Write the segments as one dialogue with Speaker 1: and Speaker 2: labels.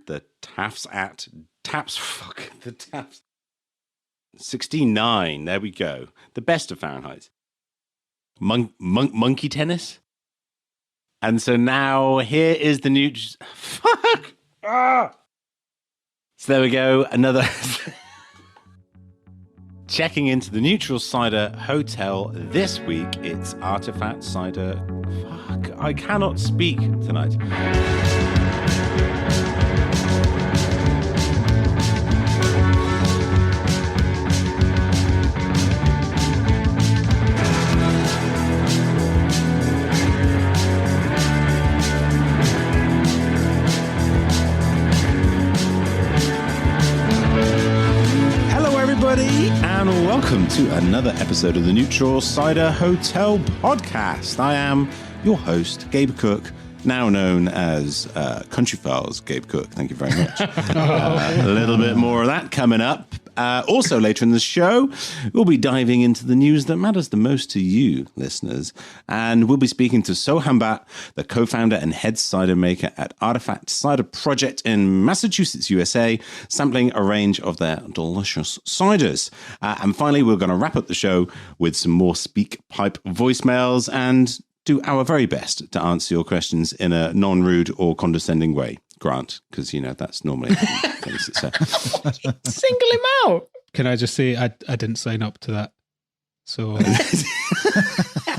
Speaker 1: The taps. 69. There we go. The best of Fahrenheit. Monkey tennis. And so now here is the new. Fuck. Ah. So there we go. Another. Checking into the Neutral Cider Hotel this week. It's Artifact Cider. Fuck. I cannot speak tonight. And welcome to another episode of the Neutral Cider Hotel podcast. I am your host, Gabe Cook, now known as Country Files Gabe Cook. Thank you very much. A little bit more of that coming up. Also later in the show, we'll be diving into the news that matters the most to you, listeners. And we'll be speaking to Soham Bhatt, the co-founder and head cider maker at Artifact Cider Project in Massachusetts, USA, sampling a range of their delicious ciders. And finally, we're going to wrap up the show with some more Speak Pipe voicemails and do our very best to answer your questions in a non-rude or condescending way. Grant, because, you know, that's normally things that say.
Speaker 2: Single him out. Can I just say I didn't sign up to that. So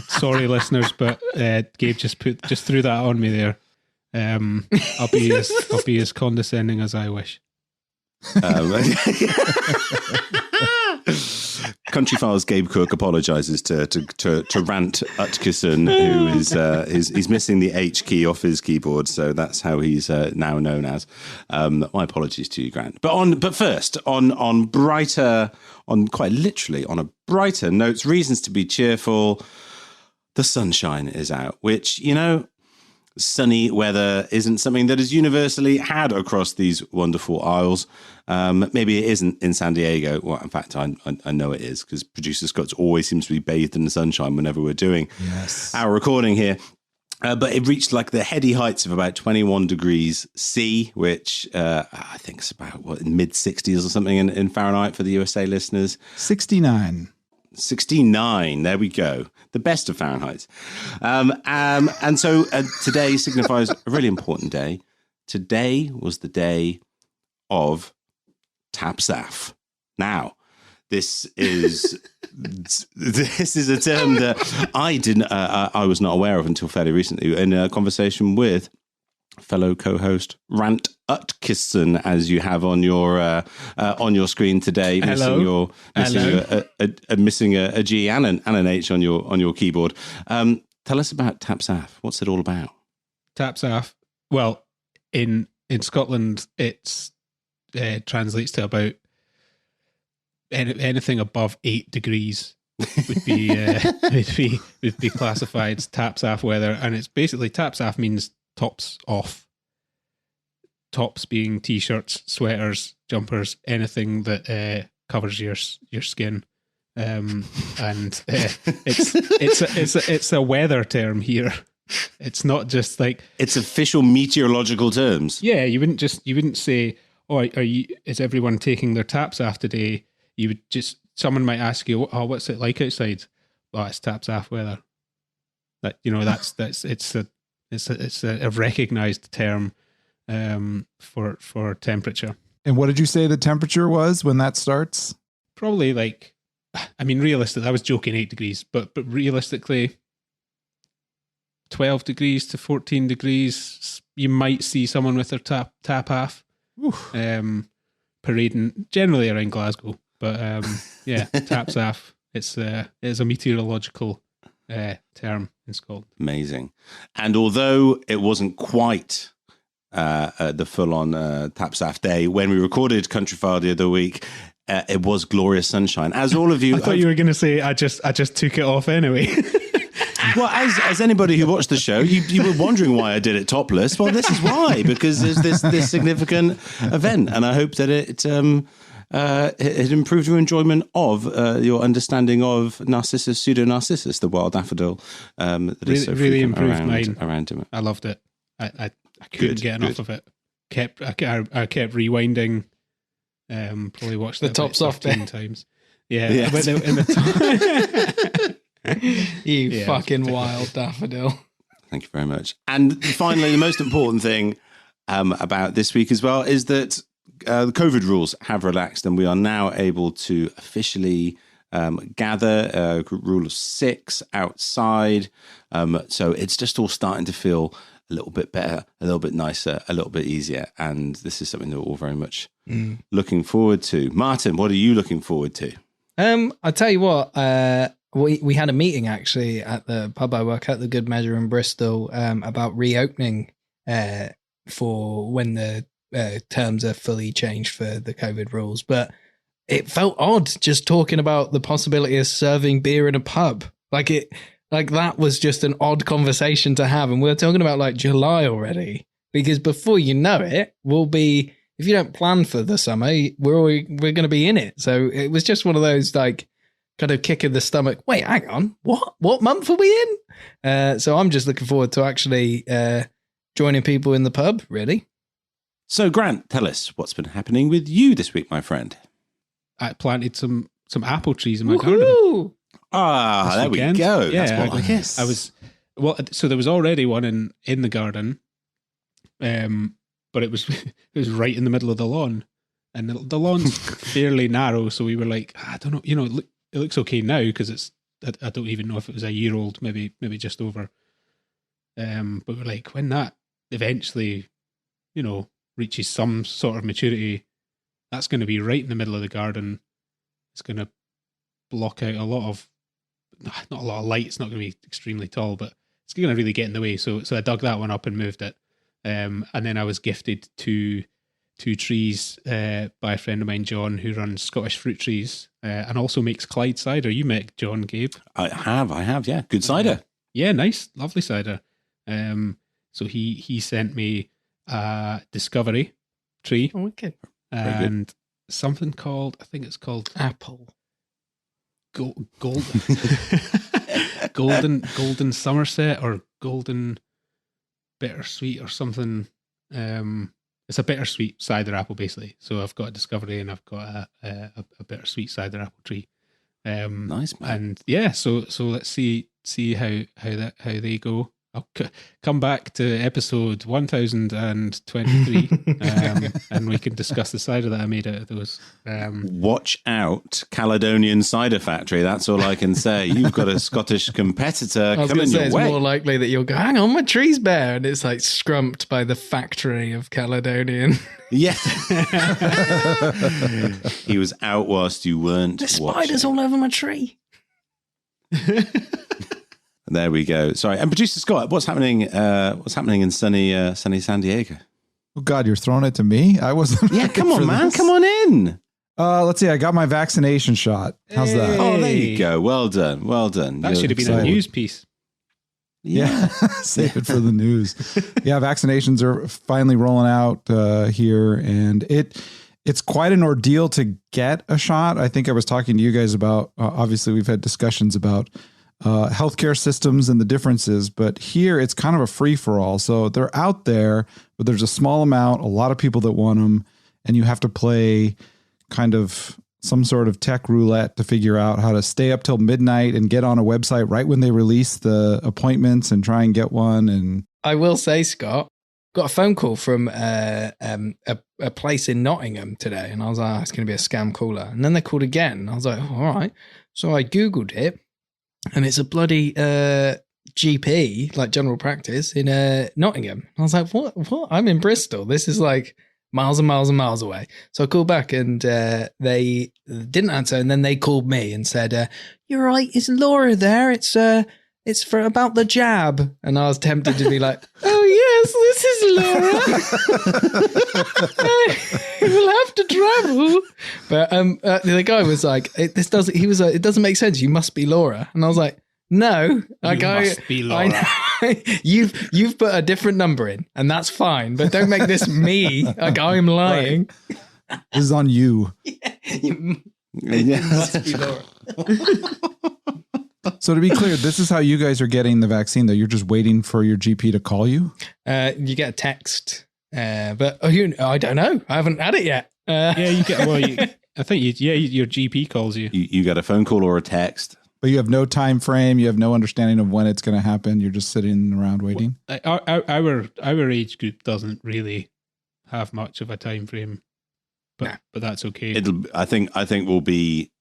Speaker 2: sorry, listeners, but Gabe just threw that on me there. I'll be as condescending as I wish.
Speaker 1: Country Files Gabe Cook apologises to Rant Utchison, who is he's missing the H key off his keyboard, so that's how he's now known as. My apologies to you, Grant. But first, on brighter, on quite literally on a brighter note, reasons to be cheerful. The sunshine is out, which, you know, sunny weather isn't something that is universally had across these wonderful isles. Maybe it isn't in San Diego. Well, in fact, I know it is, because producer Scott always seems to be bathed in the sunshine whenever we're doing our recording here. But it reached like the heady heights of about 21 degrees C, which I think is about mid 60s or something in Fahrenheit for the USA listeners.
Speaker 3: 69.
Speaker 1: 69, there we go. The best of Fahrenheit. And so today signifies a really important day. Today was the day of Tapsaf. Now, this is a term that I was not aware of until fairly recently in a conversation with fellow co-host Rant Utchison, as you have on your screen today.
Speaker 2: Hello.
Speaker 1: Missing a G and an H on your keyboard. Tell us about Tapsaf. What's it all about?
Speaker 2: Tapsaf. Well, in Scotland, it's translates to about anything above 8 degrees would be classified as Tapsaf weather, and it's basically Tapsaf means tops off. Tops being t-shirts, sweaters, jumpers, anything that covers your skin. And it's a weather term here. It's not just like
Speaker 1: it's official meteorological terms.
Speaker 2: Yeah, you wouldn't say, "Oh, is everyone taking their Tapsaf today?" You would someone might ask you, "Oh, what's it like outside?" "Oh, it's Tapsaf weather." That, you know, it's a recognised term for temperature.
Speaker 3: And what did you say the temperature was when that starts?
Speaker 2: Probably realistically, I was joking 8 degrees, but realistically, 12 degrees to 14 degrees, you might see someone with their tap half parading generally around Glasgow. But Tapsaf, it's a meteorological term in Scotland.
Speaker 1: Amazing. And although it wasn't quite the full-on Tapsaf day when we recorded Country File the other week, it was glorious sunshine. As all of you,
Speaker 2: I thought you were going to say, I just took it off anyway.
Speaker 1: Well, as anybody who watched the show, you were wondering why I did it topless. Well, this is why, because there's this significant event, and I hope that it improved your enjoyment of your understanding of Narcissus, pseudo-Narcissus, the wild daffodil that is so
Speaker 2: really improved
Speaker 1: around him.
Speaker 2: I loved it. I couldn't get enough of it. I kept rewinding. Probably watched
Speaker 4: The
Speaker 2: it
Speaker 4: tops
Speaker 2: about
Speaker 4: off
Speaker 2: 13
Speaker 4: bit.
Speaker 2: times. Yeah,
Speaker 1: Yes.
Speaker 2: but in the
Speaker 4: You
Speaker 2: Yeah,
Speaker 4: fucking
Speaker 2: it's
Speaker 4: wild daffodil.
Speaker 1: Thank you very much. And finally, the most important thing about this week as well is that the COVID rules have relaxed, and we are now able to officially gather rule of 6 outside. So it's just all starting to feel a little bit better, a little bit nicer, a little bit easier. And this is something that we're all very much looking forward to. Martin, what are you looking forward to?
Speaker 4: I tell you what, we had a meeting actually at the pub I work at, the Good Measure in Bristol, about reopening for when the terms are fully changed for the COVID rules. But it felt odd just talking about the possibility of serving beer in a pub. Like that was just an odd conversation to have. And we're talking about like July already, because before you know it, we'll be, if you don't plan for the summer, we're going to be in it. So it was just one of those like kind of kick in the stomach. Wait, hang on. What month are we in? So I'm just looking forward to actually joining people in the pub, really.
Speaker 1: So, Grant, tell us what's been happening with you this week, my friend.
Speaker 2: I planted some apple trees in my garden.
Speaker 4: Woohoo!
Speaker 1: Ah,
Speaker 2: This
Speaker 1: there
Speaker 2: weekend.
Speaker 1: we go.
Speaker 2: Yeah,
Speaker 1: That's what I guess.
Speaker 2: I was so there was already one in the garden, but it was it was right in the middle of the lawn, and the lawn's fairly narrow. So we were like, I don't know, it looks okay now because I don't even know if it was a year old, maybe just over. But we're like, when that eventually, reaches some sort of maturity, that's going to be right in the middle of the garden. It's going to block out not a lot of light. It's not going to be extremely tall, but it's going to really get in the way. So I dug that one up and moved it. And then I was gifted two trees by a friend of mine, John, who runs Scottish Fruit Trees and also makes Clyde cider. You met John, Gabe.
Speaker 1: I have, yeah. Good cider.
Speaker 2: Yeah, nice, lovely cider. So he sent me a Discovery tree
Speaker 4: Oh, wicked.
Speaker 2: and something called, I think it's called
Speaker 4: Apple.
Speaker 2: golden Somerset or golden bittersweet or something. It's a bittersweet cider apple basically. So I've got a Discovery and I've got a bittersweet cider apple tree.
Speaker 1: Nice, man.
Speaker 2: And yeah, so let's see how they go. I'll come back to episode 1023 and we can discuss the cider that I made out of those.
Speaker 1: Watch out, Caledonian Cider Factory. That's all I can say. You've got a Scottish competitor
Speaker 4: I was going
Speaker 1: coming
Speaker 4: to say
Speaker 1: your
Speaker 4: it's
Speaker 1: way.
Speaker 4: more likely that you'll go, hang on, my tree's bare, and it's like scrumped by the factory of Caledonian.
Speaker 1: Yeah. He was out whilst you weren't
Speaker 4: There's
Speaker 1: watching.
Speaker 4: spiders all over my tree.
Speaker 1: There we go. Sorry. And producer Scott, what's happening in sunny San Diego?
Speaker 3: Oh God, you're throwing it to me? I wasn't.
Speaker 1: Yeah, come on,
Speaker 3: for
Speaker 1: man.
Speaker 3: this.
Speaker 1: Come on in.
Speaker 3: Let's see. I got my vaccination shot. How's that?
Speaker 2: Hey.
Speaker 1: Oh, there you go. Well done. Well done.
Speaker 2: That
Speaker 1: You're
Speaker 2: should have been a
Speaker 3: excited.
Speaker 2: news piece.
Speaker 3: Yeah. Save it for the news. Yeah, vaccinations are finally rolling out here, and it's quite an ordeal to get a shot. I think I was talking to you guys about, obviously we've had discussions about healthcare systems and the differences, but here it's kind of a free for all. So they're out there, but there's a small amount, a lot of people that want them, and you have to play kind of some sort of tech roulette to figure out how to stay up till midnight and get on a website right when they release the appointments and try and get one. And
Speaker 4: I will say, Scott, got a phone call from a place in Nottingham today, and I was like, it's going to be a scam caller. And then they called again, and I was like, oh, all right. So I Googled it, and it's a bloody GP, like general practice, in Nottingham. I was like, what? I'm in Bristol. This is like miles and miles and miles away. So I called back, and they didn't answer. And then they called me and said, you're right, is Laura there? It's for about the jab. And I was tempted to be like, oh, yes, this is Laura. We'll have to travel. But the guy was like, it doesn't make sense. You must be Laura. And I was like, no,
Speaker 2: must be Laura.
Speaker 4: I know. You've put a different number in, and that's fine. But don't make this me. Like I'm lying.
Speaker 3: this is on you.
Speaker 4: You
Speaker 1: Yeah.
Speaker 4: must be Laura.
Speaker 3: So to be clear, this is how you guys are getting the vaccine, though. You're just waiting for your GP to call you.
Speaker 4: You get a text But I don't know. I haven't had it yet.
Speaker 2: Yeah, you get. Well, I think your GP calls you.
Speaker 1: You get a phone call or a text.
Speaker 3: But you have no time frame. You have no understanding of when it's going to happen. You're just sitting around waiting.
Speaker 2: Our age group doesn't really have much of a time frame, but that's okay.
Speaker 1: I think will be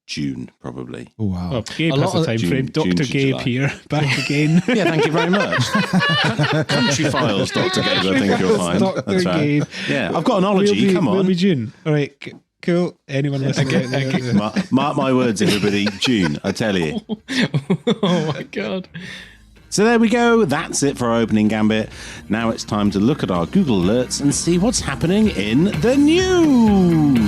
Speaker 1: June probably.
Speaker 3: Oh, wow.
Speaker 2: Well, Gabe has a time frame. Dr. Gabe here, back again.
Speaker 1: Yeah, thank you very much. Country Files, Dr. Gabe. I think you'll find.
Speaker 2: Dr.
Speaker 1: That's right.
Speaker 2: Gabe.
Speaker 1: Yeah, I've got an ology. Come on,
Speaker 2: will be June. All right. Cool. Anyone listening?
Speaker 1: Mark my words, everybody. June, I tell you.
Speaker 4: Oh my God.
Speaker 1: So there we go. That's it for our opening gambit. Now it's time to look at our Google alerts and see what's happening in the news.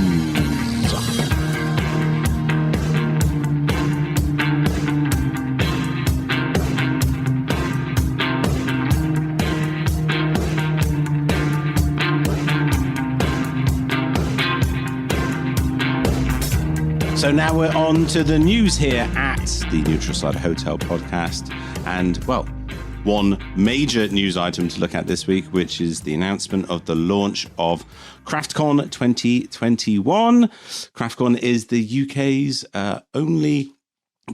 Speaker 1: So now we're on to the news here at the Neutral Cider Hotel podcast. And, well, one major news item to look at this week, which is the announcement of the launch of CraftCon 2021. CraftCon is the UK's only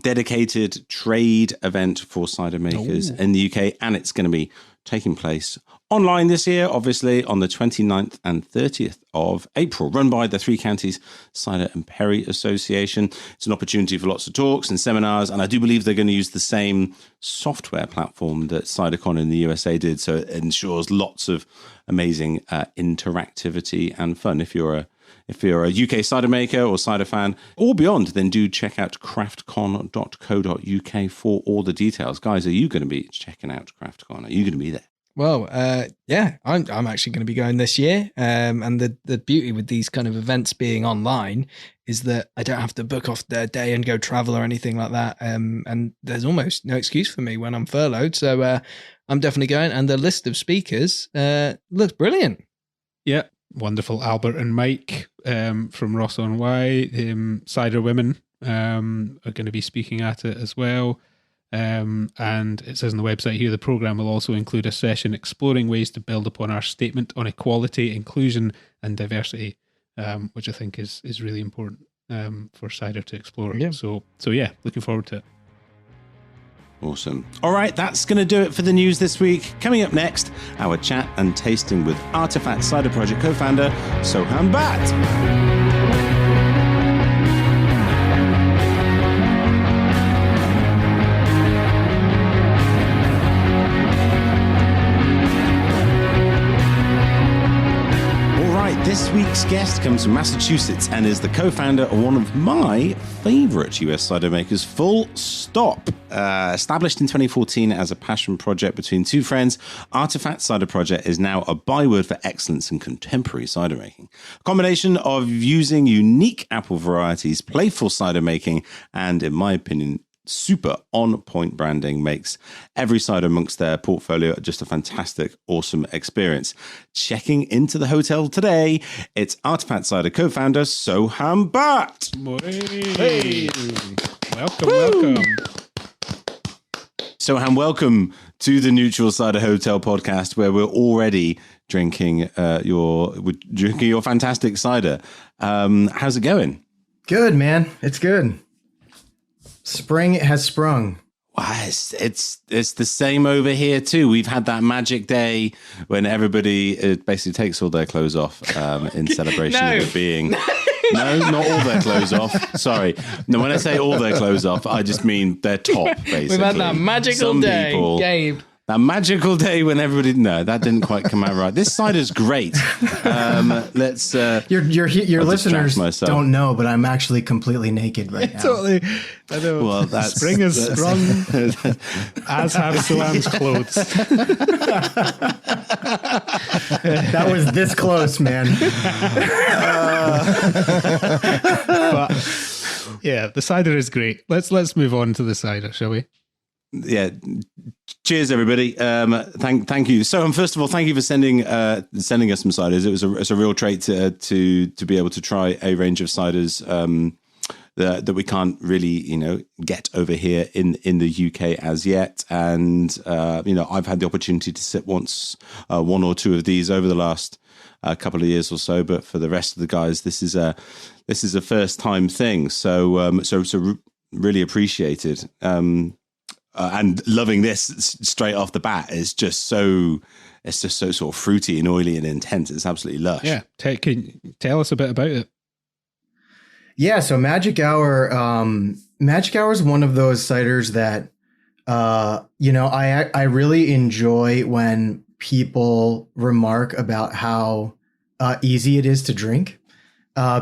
Speaker 1: dedicated trade event for cider makers in the UK, and it's going to be taking place online this year, obviously, on the 29th and 30th of April, run by the Three Counties Cider and Perry Association. It's an opportunity for lots of talks and seminars, and I do believe they're going to use the same software platform that CiderCon in the USA did, so it ensures lots of amazing interactivity and fun. If you're a UK cider maker or cider fan or beyond, then do check out craftcon.co.uk for all the details. Guys, are you going to be checking out CraftCon? Are you going to be there?
Speaker 4: Well, yeah, I'm actually going to be going this year. And the beauty with these kind of events being online is that I don't have to book off their day and go travel or anything like that. And there's almost no excuse for me when I'm furloughed. So I'm definitely going. And the list of speakers looks brilliant.
Speaker 2: Yeah, wonderful. Albert and Mike from Ross on Wye, Cider Women are going to be speaking at it as well. And it says on the website here, the programme will also include a session exploring ways to build upon our statement on equality, inclusion and diversity, which I think is really important for cider to explore. Yeah. So yeah, looking forward to it.
Speaker 1: Awesome. All right, that's going to do it for the news this week. Coming up next, our chat and tasting with Artifact Cider Project co-founder Soham Bhatt. This week's guest comes from Massachusetts and is the co-founder of one of my favourite US cider makers, Full Stop. Established in 2014 as a passion project between two friends, Artifact Cider Project is now a byword for excellence in contemporary cider making. A combination of using unique apple varieties, playful cider making, and, in my opinion, super on-point branding makes every cider amongst their portfolio just a fantastic, awesome experience. Checking into the hotel today, it's Artifact Cider co-founder Soham Bhatt.
Speaker 2: Hey. Welcome.
Speaker 1: Soham, welcome to the Neutral Cider Hotel podcast, where we're already drinking your fantastic cider. How's it going?
Speaker 5: Good, man. It's good. Spring has sprung.
Speaker 1: Wow, it's the same over here too. We've had that magic day when everybody basically takes all their clothes off in celebration of it being. No, not all their clothes off. Sorry. No, when I say all their clothes off, I just mean their top, basically.
Speaker 4: We've had that magical day, Gabe.
Speaker 1: That magical day when everybody... No, that didn't quite come out right. This cider's great. Let's...
Speaker 5: Your listeners don't know, but I'm actually completely naked right now.
Speaker 2: Totally. I know.
Speaker 1: Well,
Speaker 2: spring has sprung, as have Soham's clothes.
Speaker 5: That was this close, man.
Speaker 2: But yeah, the cider is great. Let's move on to the cider, shall we?
Speaker 1: Yeah. Cheers, everybody. Thank you. So, first of all, thank you for sending us some ciders. It's a real treat to be able to try a range of ciders that we can't really, get over here in the UK as yet. And, I've had the opportunity to sip one or two of these over the last couple of years or so. But for the rest of the guys, this is a first time thing. So really appreciated. And loving this straight off the bat is just so sort of fruity and oily and intense. It's absolutely lush.
Speaker 2: Yeah. Can you tell us a bit about it?
Speaker 5: Yeah. So Magic Hour is one of those ciders that, I really enjoy when people remark about how easy it is to drink,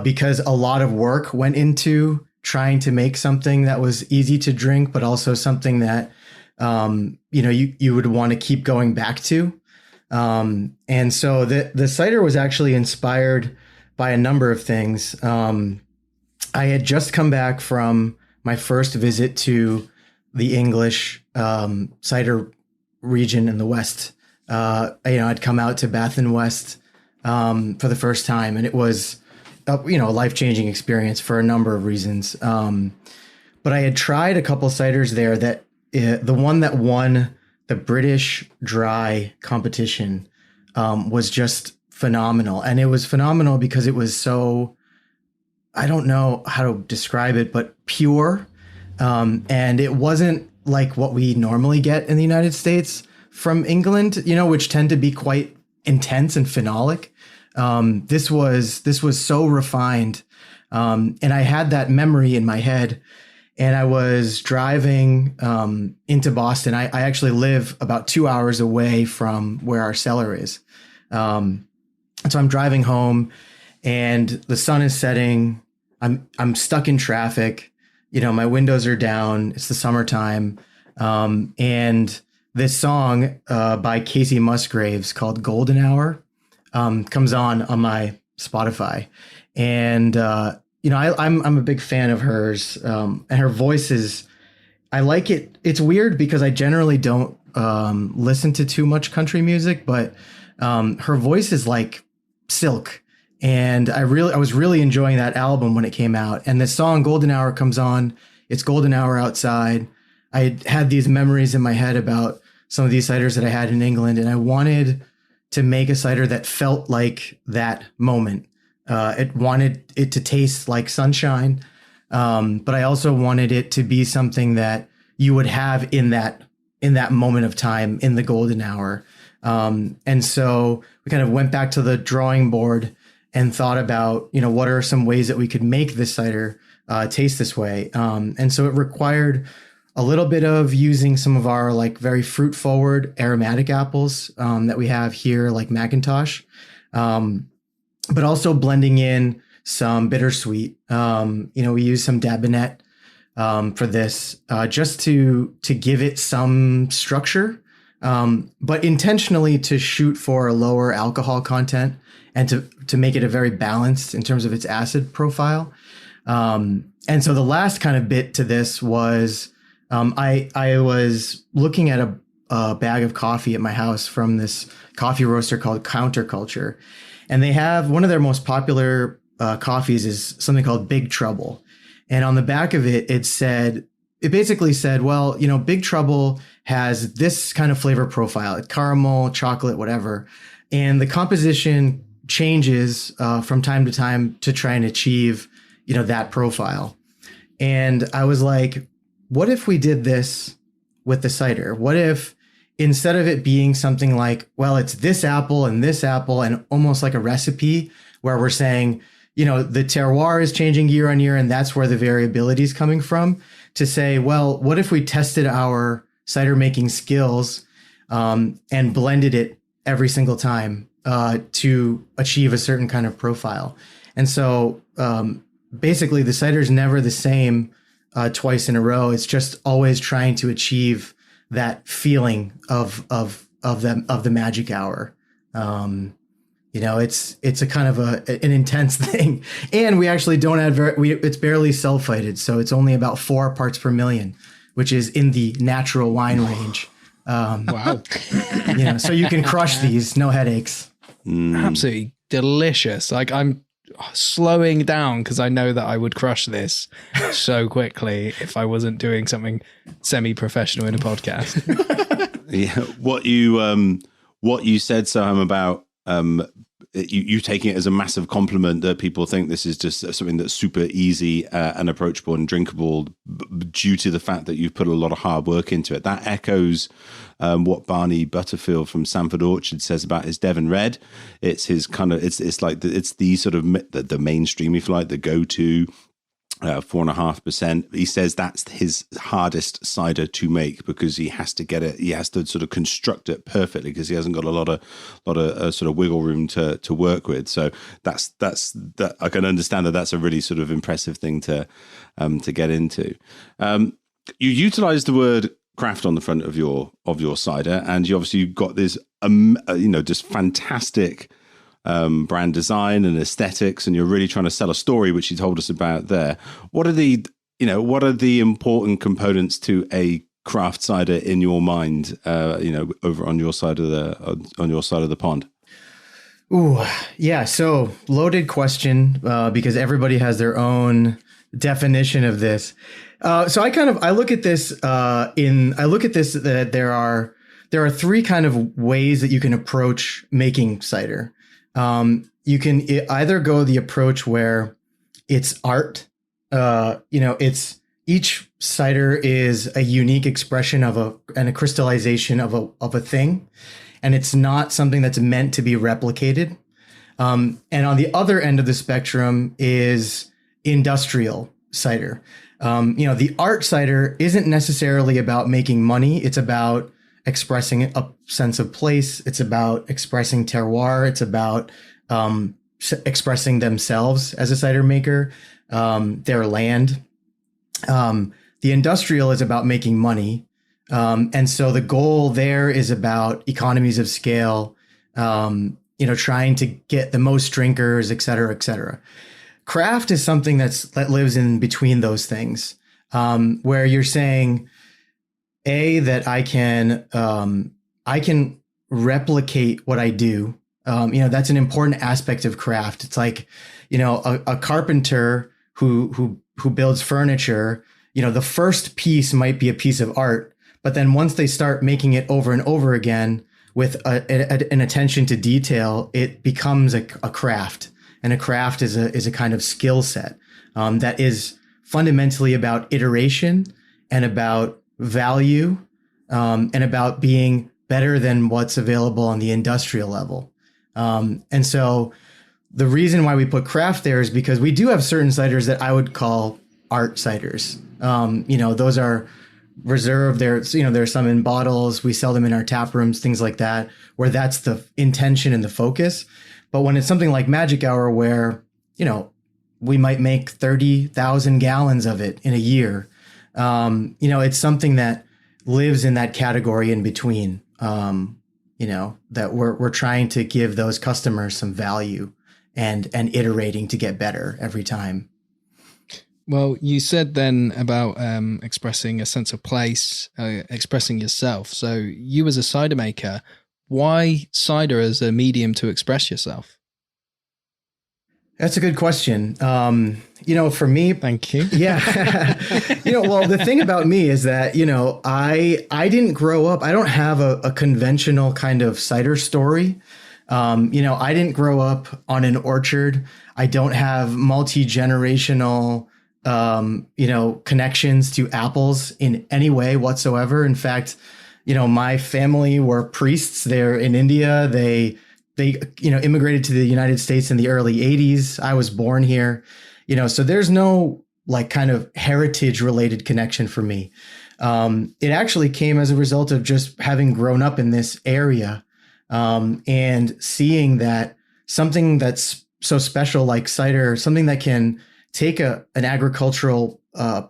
Speaker 5: because a lot of work went into trying to make something that was easy to drink, but also something that, you would want to keep going back to. And so the cider was actually inspired by a number of things. I had just come back from my first visit to the English cider region in the West. I'd come out to Bath and West for the first time, and it was a life-changing experience for a number of reasons. But I had tried a couple ciders there that the one that won the British dry competition was just phenomenal. And it was phenomenal because it was so, I don't know how to describe it, but pure. And it wasn't like what we normally get in the United States from England, which tend to be quite intense and phenolic. This was so refined. And I had that memory in my head, and I was driving into Boston. I actually live about 2 hours away from where our cellar is. So I'm driving home, and the sun is setting. I'm stuck in traffic. My windows are down. It's the summertime. And this song by Casey Musgraves called Golden Hour comes on my Spotify. And, I'm a big fan of hers. And her voice I like it. It's weird because I generally don't listen to too much country music, but her voice is like silk. And I was really enjoying that album when it came out. And the song Golden Hour comes on. It's golden hour outside. I had these memories in my head about some of these ciders that I had in England, and I wanted to make a cider that felt like that moment. It wanted it to taste like sunshine, but I also wanted it to be something that you would have in that moment of time, in the golden hour. And so we kind of went back to the drawing board and thought about, what are some ways that we could make this cider taste this way. And so it required a little bit of using some of our very fruit forward aromatic apples that we have here, like Macintosh, but also blending in some bittersweet. We use some Dabinet for this just to give it some structure, but intentionally to shoot for a lower alcohol content and to make it a very balanced in terms of its acid profile. And so the last kind of bit to this was I was looking at a bag of coffee at my house from this coffee roaster called Counterculture. And they have one of their most popular coffees is something called Big Trouble. And on the back of it, it basically said, well, Big Trouble has this kind of flavor profile, caramel, chocolate, whatever. And the composition changes from time to time to try and achieve, that profile. And I was like, what if we did this with the cider? What if instead of it being something like, well, it's this apple and almost like a recipe where we're saying, the terroir is changing year on year and that's where the variability is coming from, to say, well, what if we tested our cider making skills and blended it every single time to achieve a certain kind of profile? And so basically the cider is never the same twice in a row. It's just always trying to achieve that feeling of the magic hour. It's a kind of an intense thing, and we actually don't add it's barely sulfited, so it's only about 4 parts per million, which is in the natural wine range.
Speaker 2: Wow!
Speaker 5: So you can crush these, no headaches.
Speaker 4: Absolutely delicious. I'm slowing down because I know that I would crush this so quickly if I wasn't doing something semi-professional in a podcast.
Speaker 1: Yeah, what you said, Soham, about you taking it as a massive compliment that people think this is just something that's super easy and approachable and drinkable due to the fact that you've put a lot of hard work into it. That echoes what Barney Butterfield from Sanford Orchard says about his Devon Red. It's his kind of it's like it's the sort of the mainstream, if you like, the go-to 4.5%. He says that's his hardest cider to make because he has to get it. He has to sort of construct it perfectly because he hasn't got a lot of sort of wiggle room to work with. So that's that. I can understand that that's a really sort of impressive thing to get into. You utilize the word craft on the front of your cider, and you've got this just fantastic brand design and aesthetics, and you're really trying to sell a story, which you told us about there. What are the important components to a craft cider in your mind? Over on your side of the pond.
Speaker 5: Ooh, yeah. So loaded question because everybody has their own definition of this. So I look at this that there are three kind of ways that you can approach making cider. You can either go the approach where it's art. It's each cider is a unique expression of a crystallization of a thing, and it's not something that's meant to be replicated. And on the other end of the spectrum is industrial cider. The art cider isn't necessarily about making money. It's about expressing a sense of place. It's about expressing terroir. It's about expressing themselves as a cider maker, their land. The industrial is about making money. And so the goal there is about economies of scale, trying to get the most drinkers, et cetera, et cetera. Craft is something that lives in between those things, where you're saying, that I can replicate what I do. That's an important aspect of craft. It's like, a carpenter who builds furniture, the first piece might be a piece of art, but then once they start making it over and over again with an attention to detail, it becomes a craft. And a craft is a kind of skill set that is fundamentally about iteration and about value, and about being better than what's available on the industrial level. And so the reason why we put craft there is because we do have certain ciders that I would call art ciders. Those are reserved. There's some in bottles. We sell them in our tap rooms, things like that, where that's the intention and the focus. But when it's something like Magic Hour, where, we might make 30,000 gallons of it in a year, it's something that lives in that category in between, that we're trying to give those customers some value and iterating to get better every time.
Speaker 4: Well, you said then about expressing a sense of place, expressing yourself. So you as a cider maker, why cider as a medium to express yourself?
Speaker 5: That's a good question. For me,
Speaker 4: thank you.
Speaker 5: Yeah. Well, the thing about me is that, I didn't grow up. I don't have a conventional kind of cider story. I didn't grow up on an orchard. I don't have multi-generational, connections to apples in any way whatsoever. In fact, my family were priests. They're in India. They immigrated to the United States in the early 80s. I was born here, so there's no kind of heritage related connection for me. It actually came as a result of just having grown up in this area, and seeing that something that's so special like cider, something that can take an agricultural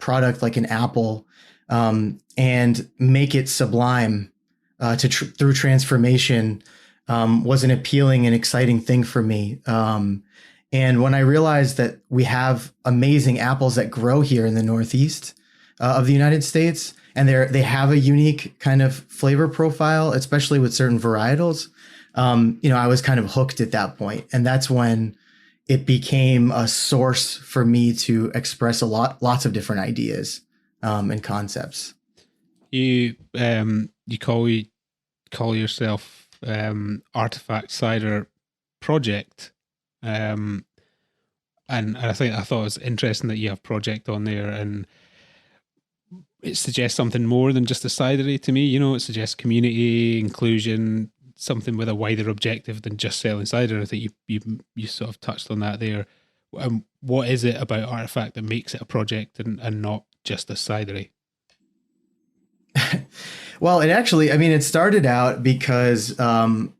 Speaker 5: product like an apple, and make it sublime through transformation, was an appealing and exciting thing for me. And when I realized that we have amazing apples that grow here in the Northeast of the United States, and they have a unique kind of flavor profile, especially with certain varietals, I was kind of hooked at that point. And that's when it became a source for me to express lots of different ideas and concepts.
Speaker 2: You call yourself Artifact Cider Project, and I thought it was interesting that you have project on there, and it suggests something more than just a cidery to me. You know, it suggests community inclusion, something with a wider objective than just selling cider. I think you sort of touched on that there. What is it about Artifact that makes it a project and not just a cidery?
Speaker 5: Well, it started out because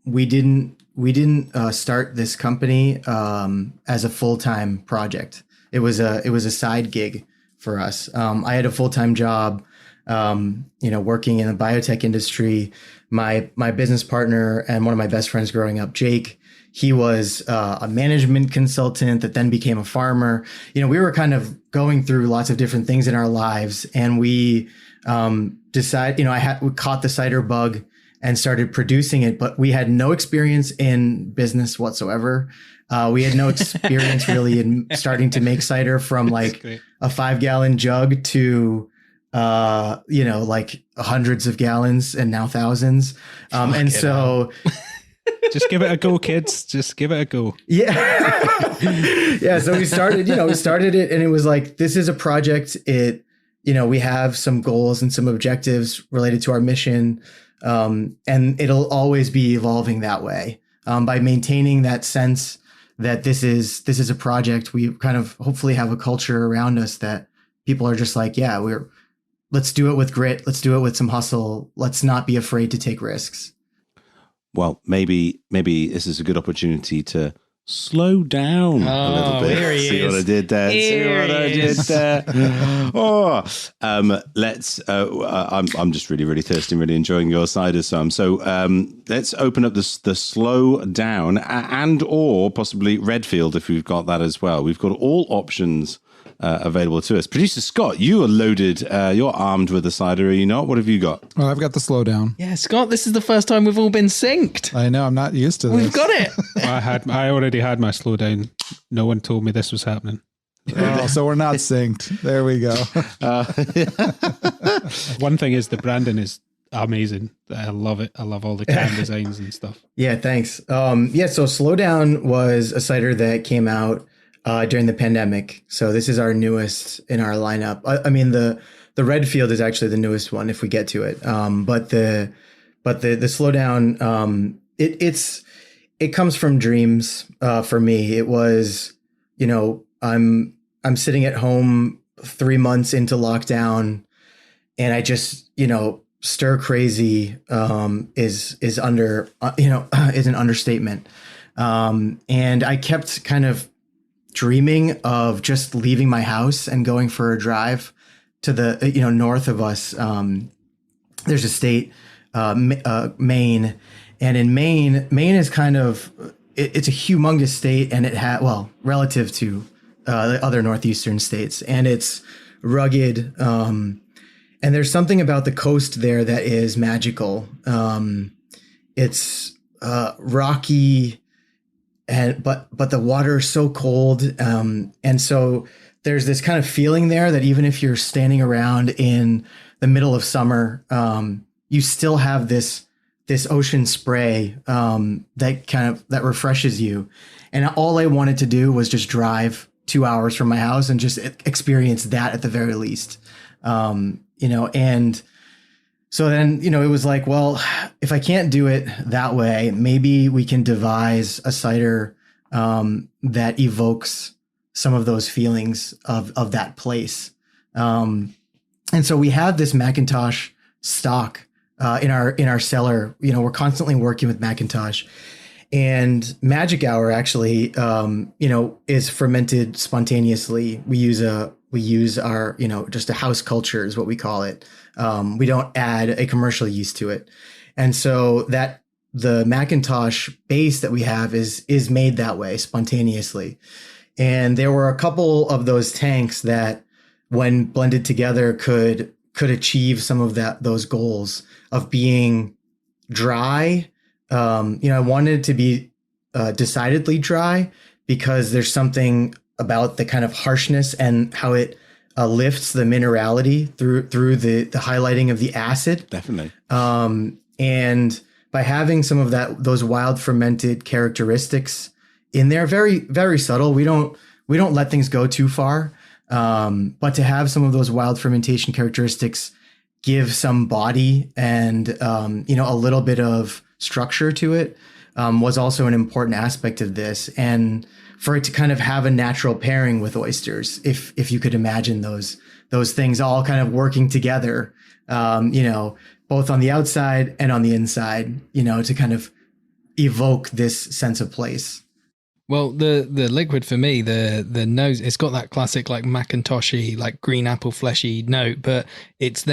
Speaker 5: we didn't start this company as a full-time project. It was a side gig for us. I had a full-time job, working in the biotech industry. My business partner and one of my best friends growing up, Jake, he was a management consultant that then became a farmer. We were kind of going through lots of different things in our lives, and we we caught the cider bug and started producing it, but we had no experience in business whatsoever. We had no experience really in starting to make cider from like a 5-gallon jug to, like hundreds of gallons and now thousands. So
Speaker 2: just give it a go, kids. Just give it a go.
Speaker 5: Yeah. Yeah. So we started it, and it was like, this is a project. We have some goals and some objectives related to our mission. And it'll always be evolving that way. By maintaining that sense that this is a project, we kind of hopefully have a culture around us that people are just like, yeah, let's do it with grit. Let's do it with some hustle. Let's not be afraid to take risks.
Speaker 1: Well, maybe this is a good opportunity to slow down a little bit.
Speaker 4: Here he
Speaker 1: See
Speaker 4: is.
Speaker 1: what I did there?
Speaker 4: Here he is.
Speaker 1: I'm just really, really thirsty and really enjoying your cider, Sam. So let's open up the slow down and or possibly Redfield if we've got that as well. We've got all options available to us. Producer Scott, you are loaded. You're armed with a cider, are you not? What have you got?
Speaker 3: Well, I've got the slowdown.
Speaker 4: Yeah, Scott, this is the first time we've all been synced.
Speaker 3: I know. I'm not used to this.
Speaker 4: We've got it.
Speaker 2: I already had my slowdown. No one told me this was happening.
Speaker 3: Oh, so we're not synced. There we go.
Speaker 2: One thing is the branding is amazing. I love it. I love all the can designs and stuff.
Speaker 5: Yeah, thanks. So Slowdown was a cider that came out during the pandemic. So this is our newest in our lineup. The Redfield is actually the newest one if we get to it. But the Slowdown, it comes from dreams. For me, it was, I'm sitting at home 3 months into lockdown, and I just, stir crazy is an understatement. And I kept kind of dreaming of just leaving my house and going for a drive to the north of us. There's a state, Maine, and in Maine is kind of it's a humongous state, and it had relative to the other northeastern states, and it's rugged. And there's something about the coast there that is magical. It's rocky. But the water is so cold, and so there's this kind of feeling there that even if you're standing around in the middle of summer, you still have this ocean spray that refreshes you. And all I wanted to do was just drive 2 hours from my house and just experience that at the very least, and. So then, it was like, well, if I can't do it that way, maybe we can devise a cider that evokes some of those feelings of that place. And so we have this Macintosh stock in our cellar. We're constantly working with Macintosh, and Magic Hour actually, is fermented spontaneously. We use our, just a house culture is what we call it. We don't add a commercial yeast to it. And so that the Macintosh base that we have is made that way spontaneously. And there were a couple of those tanks that when blended together could achieve some of those goals of being dry. I wanted it to be decidedly dry, because there's something about the kind of harshness and how it lifts the minerality through the highlighting of the acid.
Speaker 1: Definitely.
Speaker 5: And by having some of those wild fermented characteristics in there, very, very subtle. We don't let things go too far. But to have some of those wild fermentation characteristics give some body and, a little bit of structure to it, was also an important aspect of this. And for it to kind of have a natural pairing with oysters, if you could imagine those things all kind of working together, both on the outside and on the inside, to kind of evoke this sense of place.
Speaker 4: Well, the liquid for me, the nose, it's got that classic like Macintoshy, like green apple fleshy note, but it's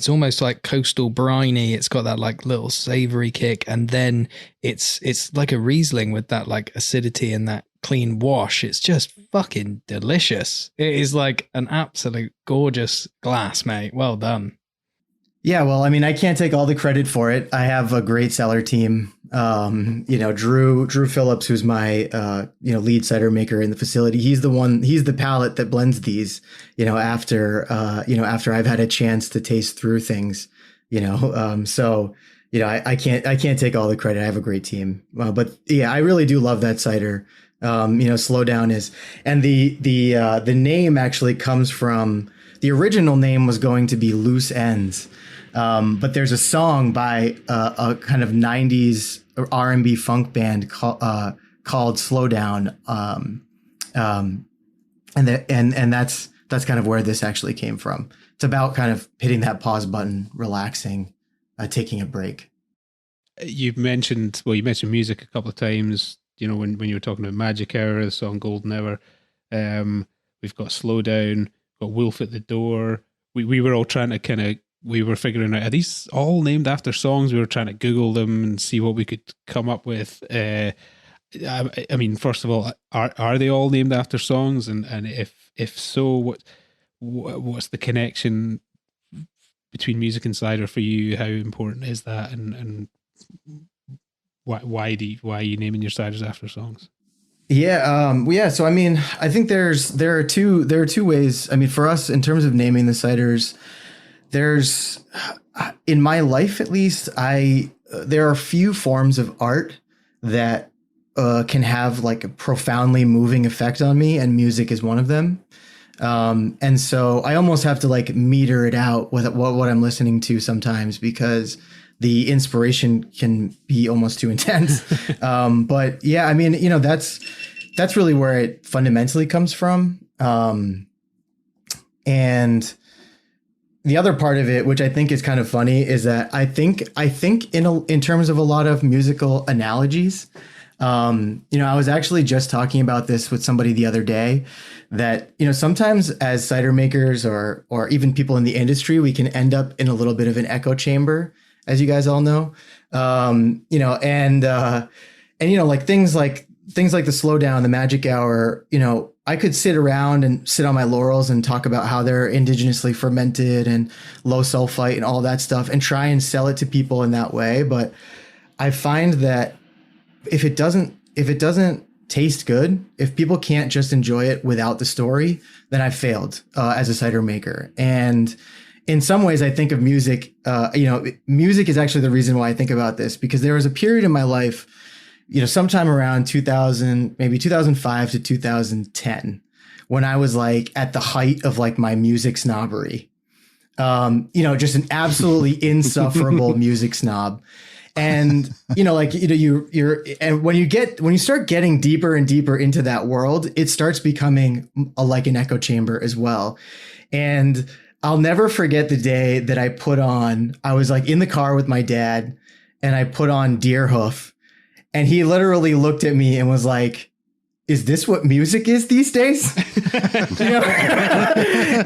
Speaker 4: almost like coastal briny. It's got that like little savory kick, and then it's like a Riesling with that like acidity and that clean wash. It's just fucking delicious. It is like an absolute gorgeous glass, mate. Well done.
Speaker 5: Yeah, well, I mean, I can't take all the credit for it. I have a great cellar team. Drew Phillips, who's my lead cider maker in the facility. He's the palate that blends these. After I've had a chance to taste through things. I can't take all the credit. I have a great team, but yeah, I really do love that cider. Slow Down is, and the name actually comes from, the original name was going to be Loose Ends. But there's a song by a kind of 90s R&B funk band called Slow Down. And that's kind of where this actually came from. It's about kind of hitting that pause button, relaxing, taking a break.
Speaker 2: You mentioned music a couple of times, when you were talking about Magic Hour, the song Golden Hour. We've got Slow Down, got Wolf at the Door. We were all trying to we were figuring out, are these all named after songs? We were trying to Google them and see what we could come up with. I mean, first of all, are they all named after songs? And if so, what's the connection between music and cider for you? How important is that? And why are you naming your ciders after songs?
Speaker 5: Yeah. So, I mean, I think there are two ways. I mean, for us, in terms of naming the ciders, there's, in my life, at least, there are few forms of art that can have like a profoundly moving effect on me, and music is one of them. And so I almost have to like meter it out with what I'm listening to sometimes, because the inspiration can be almost too intense. But yeah, I mean, that's really where it fundamentally comes from. And the other part of it, which I think is kind of funny, is that I think in terms of a lot of musical analogies, I was actually just talking about this with somebody the other day, that, sometimes as cider makers or even people in the industry, we can end up in a little bit of an echo chamber, as you guys all know, like things like the Slow Down, the Magic Hour, I could sit around and sit on my laurels and talk about how they're indigenously fermented and low sulfite and all that stuff and try and sell it to people in that way. But I find that if it doesn't taste good, if people can't just enjoy it without the story, then I've failed as a cider maker. And in some ways, I think of music, music is actually the reason why I think about this, because there was a period in my life, sometime around 2000, maybe 2005 to 2010, when I was like at the height of like my music snobbery, just an absolutely insufferable music snob. And, and when you start getting deeper and deeper into that world, it starts becoming like an echo chamber as well. And I'll never forget the day that I was like in the car with my dad, and I put on Deerhoof. And he literally looked at me and was like, "Is this what music is these days?" And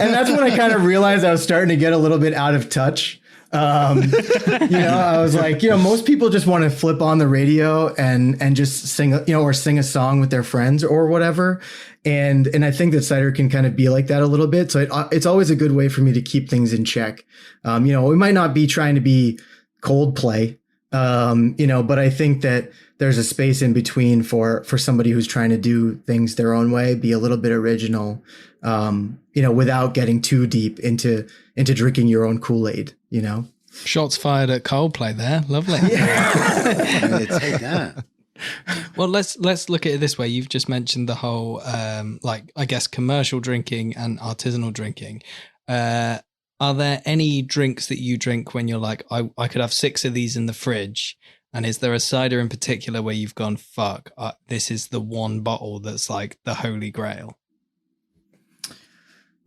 Speaker 5: that's when I kind of realized I was starting to get a little bit out of touch. I was like, most people just want to flip on the radio and just sing, or sing a song with their friends or whatever. And I think that cider can kind of be like that a little bit. So it's always a good way for me to keep things in check. We might not be trying to be Coldplay, But I think that there's a space in between for somebody who's trying to do things their own way, be a little bit original, without getting too deep into drinking your own Kool-Aid,
Speaker 4: Shots fired at Coldplay there. Lovely.
Speaker 1: Yeah, take that.
Speaker 4: Well, let's look at it this way. You've just mentioned the whole, I guess, commercial drinking and artisanal drinking. Are there any drinks that you drink when you're like, I could have 6 of these in the fridge? And is there a cider in particular where you've gone, fuck, this is the one bottle that's like the holy grail?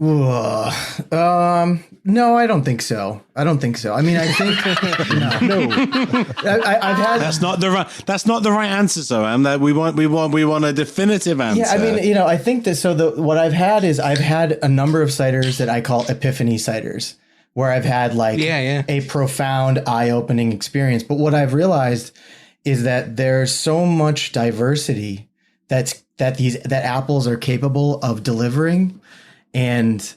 Speaker 5: No, I don't think so. I mean, I think no. I've had
Speaker 1: That's not the right answer, Soham. That we want a definitive answer.
Speaker 5: Yeah, I mean, I think that. So what I've had is I've had a number of ciders that I call epiphany ciders, where I've had a profound, eye-opening experience. But what I've realized is that there's so much diversity that apples are capable of delivering. And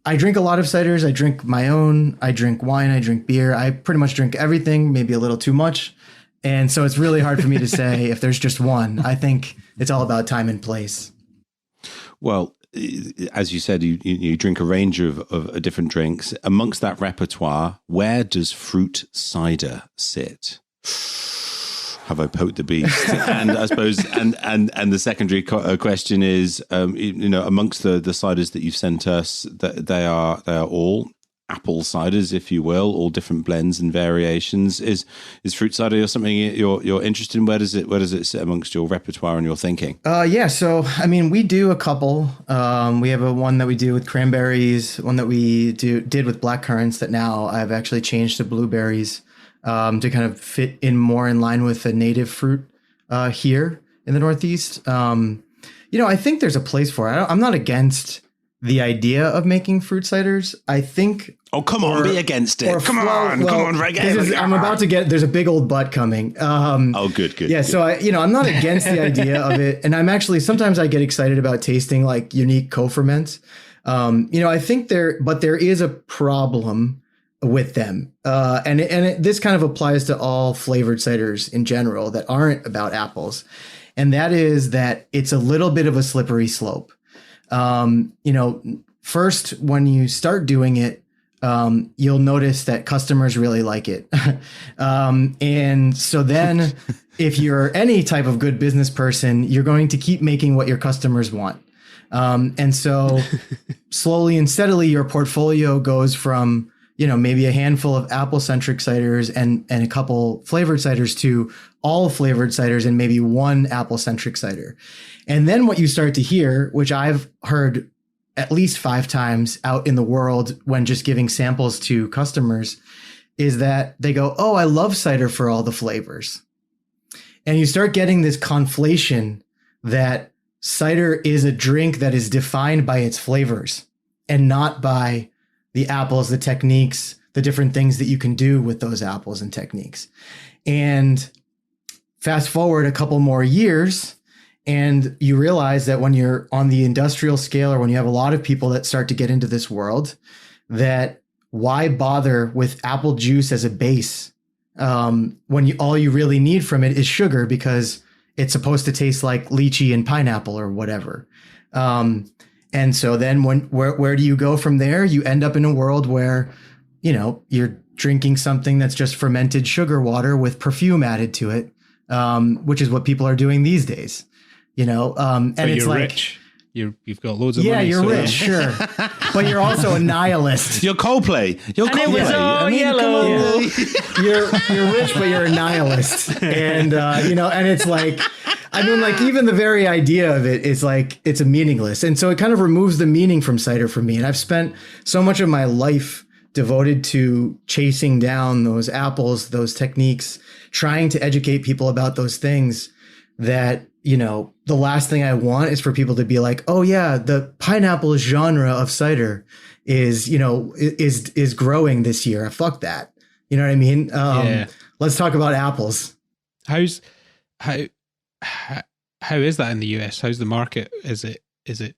Speaker 5: I drink a lot of ciders. I drink my own. I drink wine. I drink beer. I pretty much drink everything, maybe a little too much. And so it's really hard for me to say if there's just one. I think it's all about time and place.
Speaker 1: Well, as you said, you drink a range of different drinks. Amongst that repertoire, where does fruit cider sit? Have I poked the beast? And I suppose, and the secondary question is, amongst the ciders that you've sent us, that they are all apple ciders, if you will, all different blends and variations. Is fruit cider or something you're interested in? Where does it sit amongst your repertoire and your thinking?
Speaker 5: Yeah. So I mean, we do a couple. We have one that we do with cranberries, one that we did with black currants that now I've actually changed to blueberries. To kind of fit in more in line with the native fruit here in the Northeast. I think there's a place for it. I'm not against the idea of making fruit ciders. I think...
Speaker 1: Oh, come on, be against it. Come on,
Speaker 5: I'm about to there's a big old butt coming.
Speaker 1: Good.
Speaker 5: Yeah, so I'm not against the idea of it. And I'm actually, sometimes I get excited about tasting like unique co-ferments. I think there is a problem with them. This kind of applies to all flavored ciders in general that aren't about apples. And that is that it's a little bit of a slippery slope. First, when you start doing it, you'll notice that customers really like it. And so then if you're any type of good business person, you're going to keep making what your customers want. And so slowly and steadily, your portfolio goes from maybe a handful of apple-centric ciders and a couple flavored ciders to all flavored ciders and maybe one apple-centric cider. And then what you start to hear, which I've heard at least 5 times out in the world when just giving samples to customers, is that they go, oh, I love cider for all the flavors. And you start getting this conflation that cider is a drink that is defined by its flavors and not by the apples, the techniques, the different things that you can do with those apples and techniques. And fast forward a couple more years, and you realize that when you're on the industrial scale, or when you have a lot of people that start to get into this world, that why bother with apple juice as a base when all you really need from it is sugar, because it's supposed to taste like lychee and pineapple or whatever. And so then where do you go from there? You end up in a world where, you're drinking something that's just fermented sugar water with perfume added to it, which is what people are doing these days, and
Speaker 2: but
Speaker 5: it's
Speaker 2: you're
Speaker 5: like,
Speaker 2: rich. You've got loads of money.
Speaker 5: Yeah, you're rich, sure. But you're also a nihilist.
Speaker 1: You're Coldplay.
Speaker 4: It was all yellow.
Speaker 5: You're rich, but you're a nihilist. And, and it's like, even the very idea of it is like, it's a meaningless. And so it kind of removes the meaning from cider for me. And I've spent so much of my life devoted to chasing down those apples, those techniques, trying to educate people about those things that, the last thing I want is for people to be like, oh yeah, the pineapple genre of cider is growing this year. Fuck that. You know what I mean? Let's talk about apples.
Speaker 2: How is that in the US? How's the market? Is it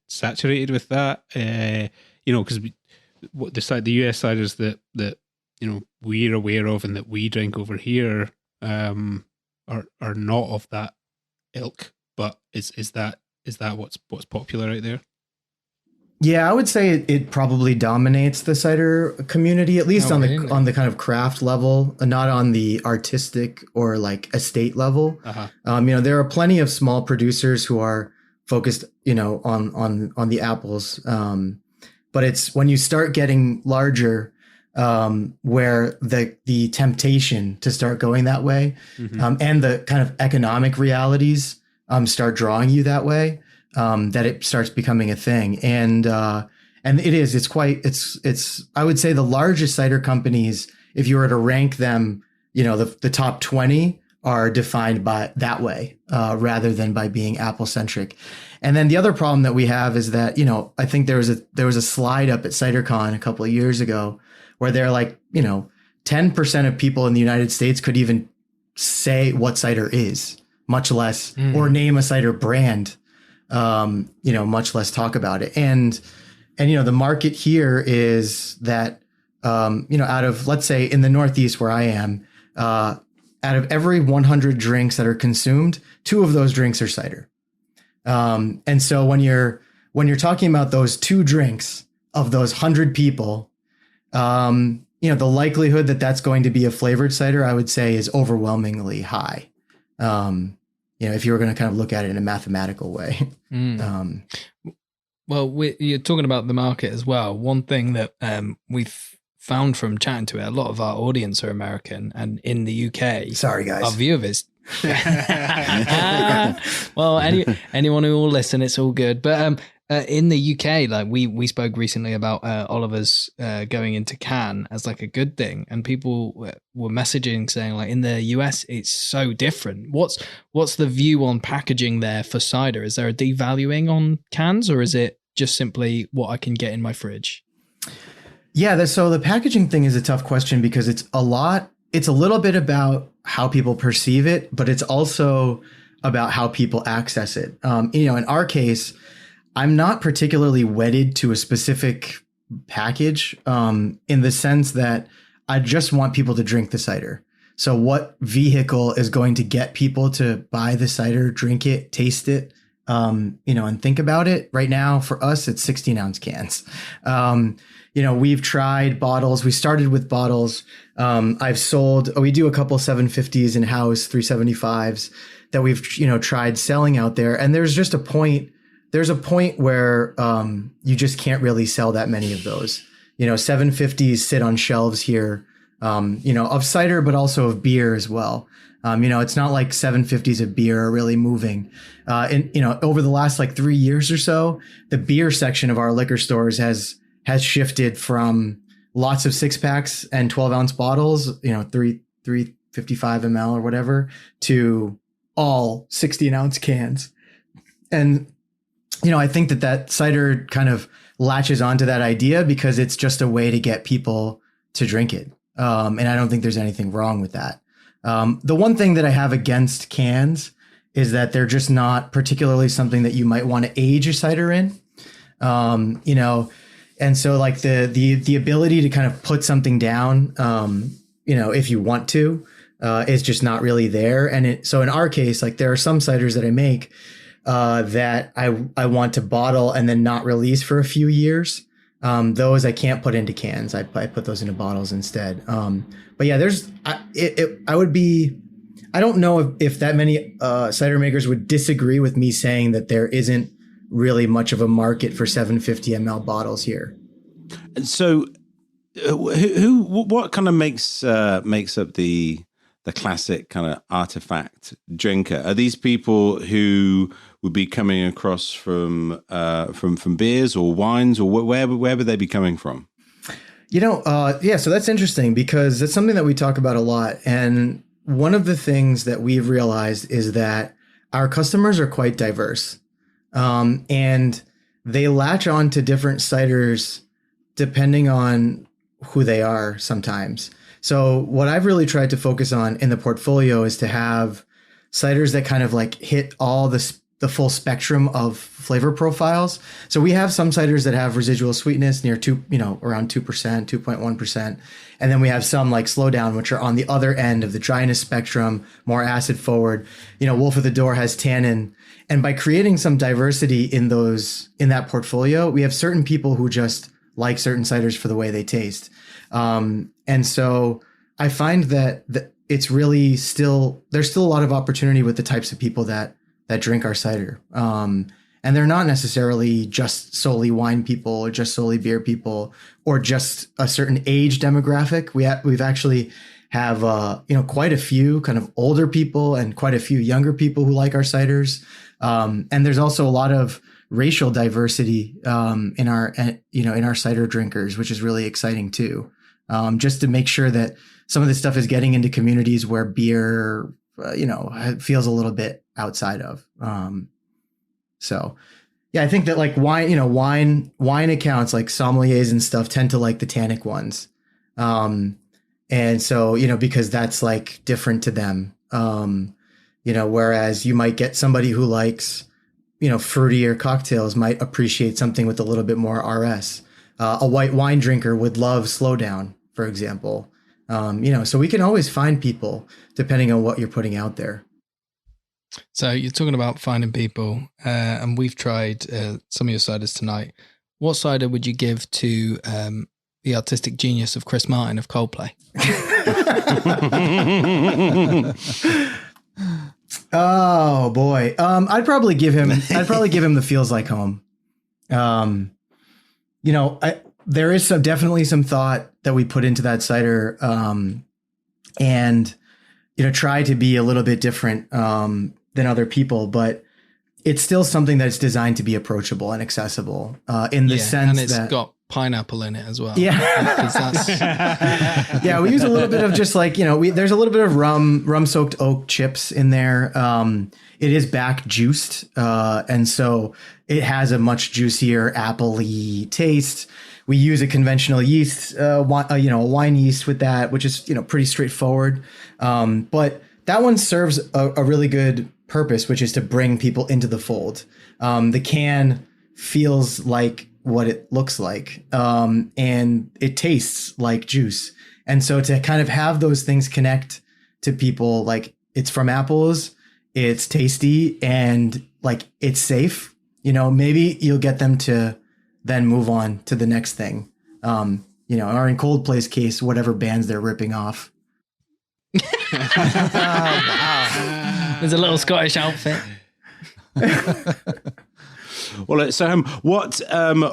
Speaker 2: saturated with that? Because the US ciders that we're aware of and that we drink over here are not of that ilk. But is that what's popular out there?
Speaker 5: Yeah, I would say it probably dominates the cider community, at least on the kind of craft level, not on the artistic or like estate level. There are plenty of small producers who are focused, on the apples. But it's when you start getting larger, where the temptation to start going that way, and the kind of economic realities start drawing you that way. That it starts becoming a thing. And it's I would say the largest cider companies, if you were to rank them, the top 20 are defined by that way, rather than by being Apple centric. And then the other problem that we have is that, I think there was a slide up at CiderCon a couple of years ago where they're like, 10% of people in the United States could even say what cider is, much less, or name a cider brand. Much less talk about it. And the market here is that, out of, let's say in the Northeast where I am, out of every 100 drinks that are consumed, 2 of those drinks are cider. And so when you're talking about those 2 drinks of those 100 people, the likelihood that that's going to be a flavored cider, I would say is overwhelmingly high. If you were going to kind of look at it in a mathematical way.
Speaker 4: Well, you're talking about the market as well. One thing that we've found from chatting to it, a lot of our audience are American, and in the UK,
Speaker 5: sorry guys,
Speaker 4: our viewers. Well, anyone who will listen, it's all good. But in the UK, like we spoke recently about Oliver's going into can as like a good thing, and people were messaging saying like in the US it's so different. What's the view on packaging there for cider? Is there a devaluing on cans, or is it just simply what I can get in my fridge?
Speaker 5: Yeah, so the packaging thing is a tough question because it's a little bit about how people perceive it, but it's also about how people access it. In our case, I'm not particularly wedded to a specific package, in the sense that I just want people to drink the cider. So what vehicle is going to get people to buy the cider, drink it, taste it, and think about it? Right now, for us, it's 16-ounce cans. We've tried bottles. We started with bottles. We do a couple 750s in-house, 375s that we've, tried selling out there. And there's just a point where you just can't really sell that many of those. 750s sit on shelves here, of cider, but also of beer as well. It's not like 750s of beer are really moving. Over the last like 3 years or so, the beer section of our liquor stores has shifted from lots of 6-packs and 12-ounce bottles, 355 ml or whatever, to all 16-ounce cans. And I think that cider kind of latches onto that idea because it's just a way to get people to drink it. And I don't think there's anything wrong with that. The one thing that I have against cans is that they're just not particularly something that you might want to age a cider in. And so like the ability to kind of put something down, if you want to, is just not really there. And so in our case, like there are some ciders that I make that I want to bottle and then not release for a few years. Those I can't put into cans. I put those into bottles instead. But yeah, I don't know if that many cider makers would disagree with me saying that there isn't really much of a market for 750 ml bottles here.
Speaker 1: And so what kind of makes up the classic kind of artifact drinker? Are these people who would be coming across from beers or wines, or where would they be coming from?
Speaker 5: So that's interesting because it's something that we talk about a lot. And one of the things that we've realized is that our customers are quite diverse. And they latch on to different ciders depending on who they are sometimes. So what I've really tried to focus on in the portfolio is to have ciders that kind of like hit all the the full spectrum of flavor profiles. So we have some ciders that have residual sweetness near around 2%, 2.1%. And then we have some like Slowdown, which are on the other end of the dryness spectrum, more acid forward. Wolf at the Door has tannin. And by creating some diversity in that portfolio, we have certain people who just like certain ciders for the way they taste. And so I find that it's really there's still a lot of opportunity with the types of people that drink our cider. And they're not necessarily just solely wine people or just solely beer people or just a certain age demographic. We've actually have, quite a few kind of older people and quite a few younger people who like our ciders. And there's also a lot of racial diversity, in our cider drinkers, which is really exciting too. Just to make sure that some of this stuff is getting into communities where beer, feels a little bit outside of. So yeah, I think that like wine accounts like sommeliers and stuff tend to like the tannic ones. And so, because that's like different to them. Whereas you might get somebody who likes, fruitier cocktails might appreciate something with a little bit more RS. A white wine drinker would love Slowdown, for example. So we can always find people depending on what you're putting out there.
Speaker 4: So you're talking about finding people, and we've tried some of your ciders tonight. What cider would you give to the artistic genius of Chris Martin of Coldplay?
Speaker 5: Oh boy, I'd probably give him the Feels Like Home. There is definitely some thought that we put into that cider, and try to be a little bit different than other people, but it's still something that's designed to be approachable and accessible in the sense
Speaker 4: and it's got pineapple in it as well.
Speaker 5: Yeah. Yeah, we use a little bit of just like, there's a little bit of rum soaked oak chips in there. It is back juiced. And so it has a much juicier apple-y taste. We use a conventional yeast, a wine yeast with that, which is, pretty straightforward. But that one serves a really good purpose, which is to bring people into the fold. The can feels like what it looks like, and it tastes like juice. And so to kind of have those things connect to people, like it's from apples, it's tasty, and like it's safe, maybe you'll get them to then move on to the next thing. Or in Coldplay's case, whatever bands they're ripping off.
Speaker 4: There's a little Scottish outfit.
Speaker 1: Well, Soham,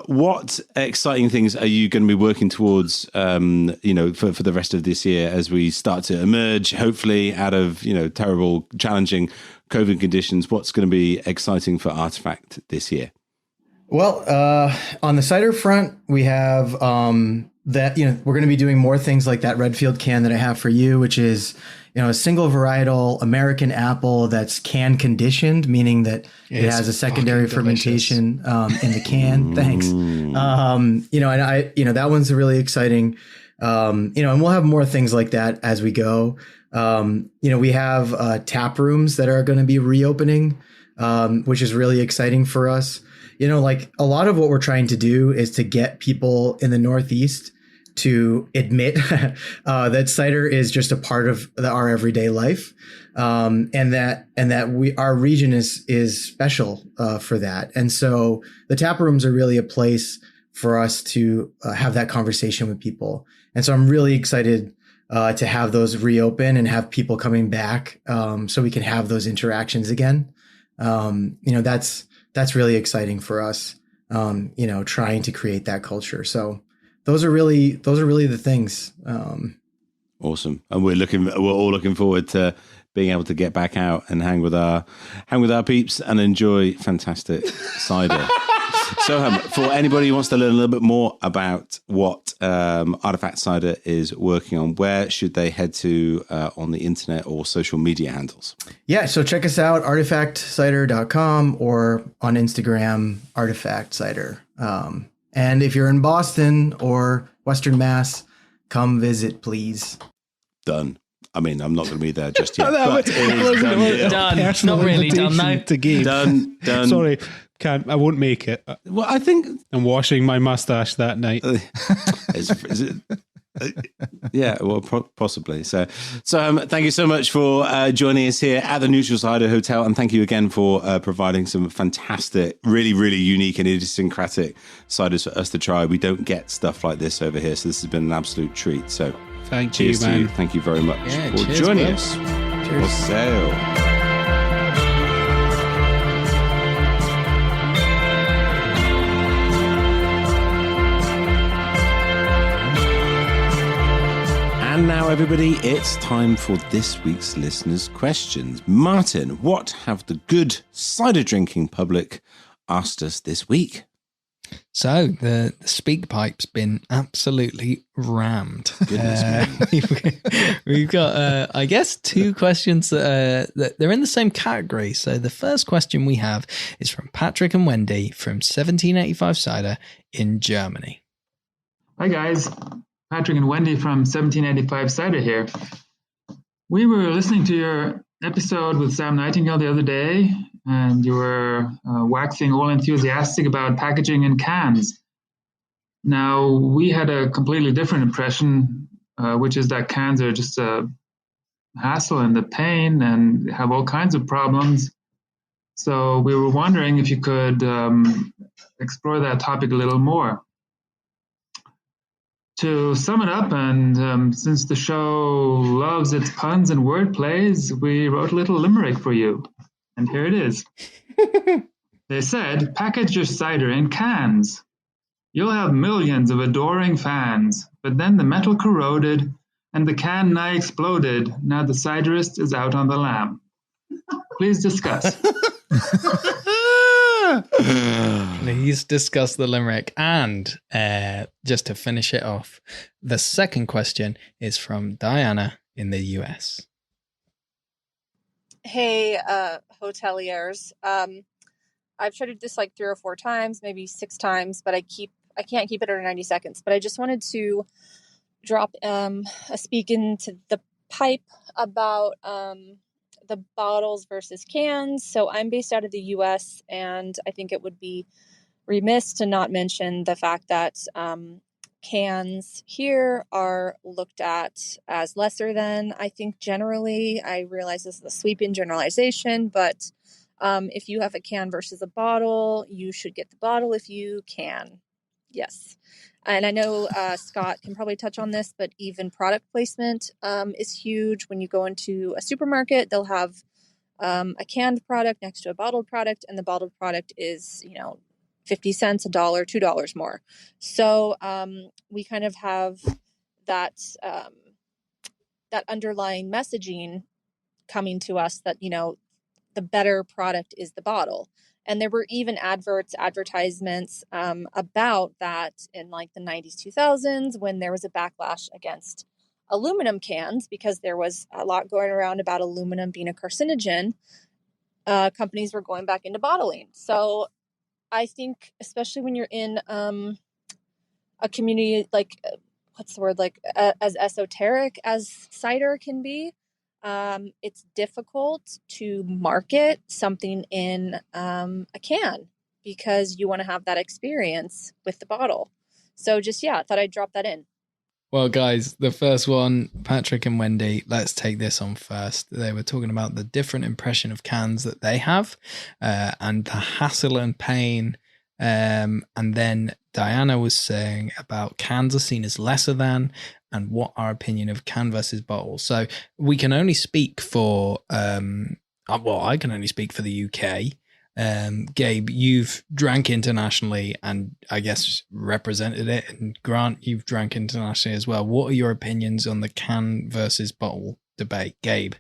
Speaker 1: what exciting things are you going to be working towards, for the rest of this year as we start to emerge, hopefully, out of, terrible, challenging COVID conditions? What's going to be exciting for Artifact this year?
Speaker 5: Well, on the cider front, we have that, we're going to be doing more things like that Redfield can that I have for you, which is, a single varietal American apple that's can conditioned, meaning that it has a secondary fermentation in the can. Thanks. And that one's really exciting. And we'll have more things like that as we go. We have tap rooms that are going to be reopening, which is really exciting for us. Like a lot of what we're trying to do is to get people in the Northeast to admit that cider is just a part of our everyday life, and that our region is special for that. And so the tap rooms are really a place for us to have that conversation with people. And so I'm really excited to have those reopen and have people coming back, so we can have those interactions again. That's really exciting for us. Trying to create that culture. So those are really the things.
Speaker 1: Awesome. And we're all looking forward to being able to get back out and hang with our peeps and enjoy fantastic cider. Soham, for anybody who wants to learn a little bit more about what Artifact Cider is working on, where should they head to on the internet or social media handles? Yeah, so check us out, artifactcider.com, or on Instagram, Artifact Cider. And if you're in Boston or Western Mass, come visit, please. Done. I mean, I'm not going to be there just yet.
Speaker 2: That
Speaker 1: but
Speaker 2: was-
Speaker 1: it is done deal.
Speaker 4: Done.
Speaker 2: Personal
Speaker 4: Not really done
Speaker 2: invitation
Speaker 4: now.
Speaker 2: to Gabe.
Speaker 1: Done.
Speaker 2: Sorry, I won't make it.
Speaker 1: Well, I think
Speaker 2: I'm washing my mustache that night.
Speaker 1: is it? Yeah, well, possibly. So thank you so much for joining us here at the Neutral Cider Hotel, and thank you again for providing some fantastic, really, really unique and idiosyncratic ciders for us to try. We don't get stuff like this over here, so this has been an absolute treat. So
Speaker 2: Thank
Speaker 1: cheers
Speaker 2: you,
Speaker 1: to
Speaker 2: man.
Speaker 1: you. Thank you very much
Speaker 4: Yeah,
Speaker 1: for
Speaker 4: cheers,
Speaker 1: joining
Speaker 4: bro.
Speaker 1: us.
Speaker 4: Cheers.
Speaker 1: For sale. And now, everybody, it's time for this week's listeners' questions. Martin, what have the good cider drinking public asked us this week?
Speaker 4: So the speak pipe's been absolutely rammed. We've got, I guess, two questions that they're in the same category. So the first question we have is from Patrick and Wendy from 1785 Cider in Germany.
Speaker 6: Hi guys, Patrick and Wendy from 1785 Cider here. We were listening to your episode with Sam Nightingale the other day, and you were waxing all enthusiastic about packaging in cans. Now, we had a completely different impression, which is that cans are just a hassle and a pain and have all kinds of problems. So we were wondering if you could explore that topic a little more. To sum it up, and since the show loves its puns and word plays, we wrote a little limerick for you. And here it is. They said, package your cider in cans. You'll have millions of adoring fans. But then the metal corroded, and the can nigh exploded. Now the ciderist is out on the lam. Please discuss.
Speaker 4: Please discuss the limerick. And just to finish it off, the second question is from Diana in the US.
Speaker 7: Hey, hoteliers. I've tried to do this like 3 or 4 times, maybe 6 times, but I can't keep it under 90 seconds. But I just wanted to drop a speak into the pipe about the bottles versus cans. So I'm based out of the US, and I think it would be remiss to not mention the fact that cans here are looked at as lesser than. I think generally, I realize this is a sweeping generalization, but if you have a can versus a bottle, you should get the bottle if you can. Yes. And I know Scott can probably touch on this, but even product placement is huge. When you go into a supermarket, they'll have a canned product next to a bottled product, and the bottled product is, 50 cents, $1, $2 more. So we kind of have that that underlying messaging coming to us that, the better product is the bottle. And there were even advertisements about that in like the 90s, 2000s, when there was a backlash against aluminum cans because there was a lot going around about aluminum being a carcinogen. Companies were going back into bottling. So I think, especially when you're in a community like, as esoteric as cider can be, it's difficult to market something in a can because you want to have that experience with the bottle. So I thought I'd drop that in.
Speaker 4: Well, guys, the first one, Patrick and Wendy, let's take this on first. They were talking about the different impression of cans that they have and the hassle and pain. And then Diana was saying about cans are seen as lesser than and what our opinion of can versus bottle. So we can only speak for, I can only speak for the UK. Gabe, you've drank internationally and I guess represented it, and Grant, you've drank internationally as well. What are your opinions on the can versus bottle debate, Gabe?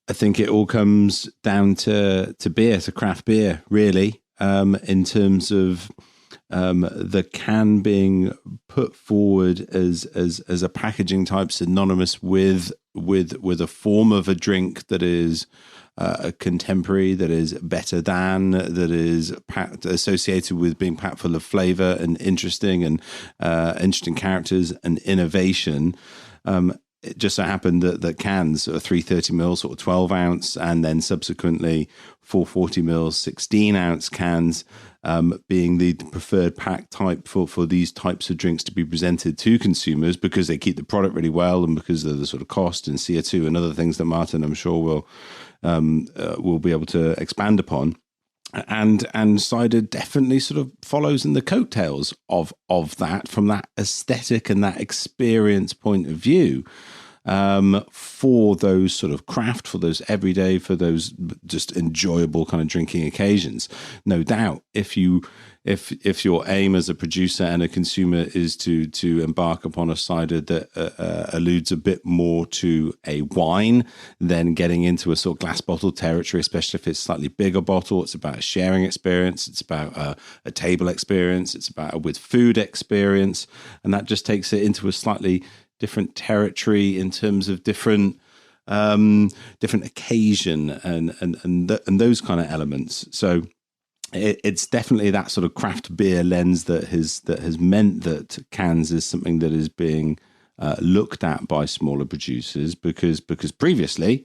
Speaker 1: I think it all comes down to beer, to craft beer, really, in terms of the can being put forward as a packaging type synonymous with a form of a drink that is a contemporary, that is better than, that is associated with being packed full of flavor and interesting characters and innovation. it just so happened that cans are 330 mils or 12 ounce, and then subsequently 440 mils 16 ounce cans being the preferred pack type for these types of drinks to be presented to consumers, because they keep the product really well and because of the sort of cost and CO2 and other things that Martin, I'm sure, will be able to expand upon. And cider definitely sort of follows in the coattails of that, from that aesthetic and that experience point of view, for those sort of craft, for those everyday, for those just enjoyable kind of drinking occasions. No doubt, if your aim as a producer and a consumer is to embark upon a cider that alludes a bit more to a wine, then getting into a sort of glass bottle territory, especially if it's a slightly bigger bottle, it's about a sharing experience, it's about a table experience, it's about a with food experience, and that just takes it into a slightly different territory in terms of different occasion and those kind of elements. So it's definitely that sort of craft beer lens that has meant that cans is something that is being looked at by smaller producers, because previously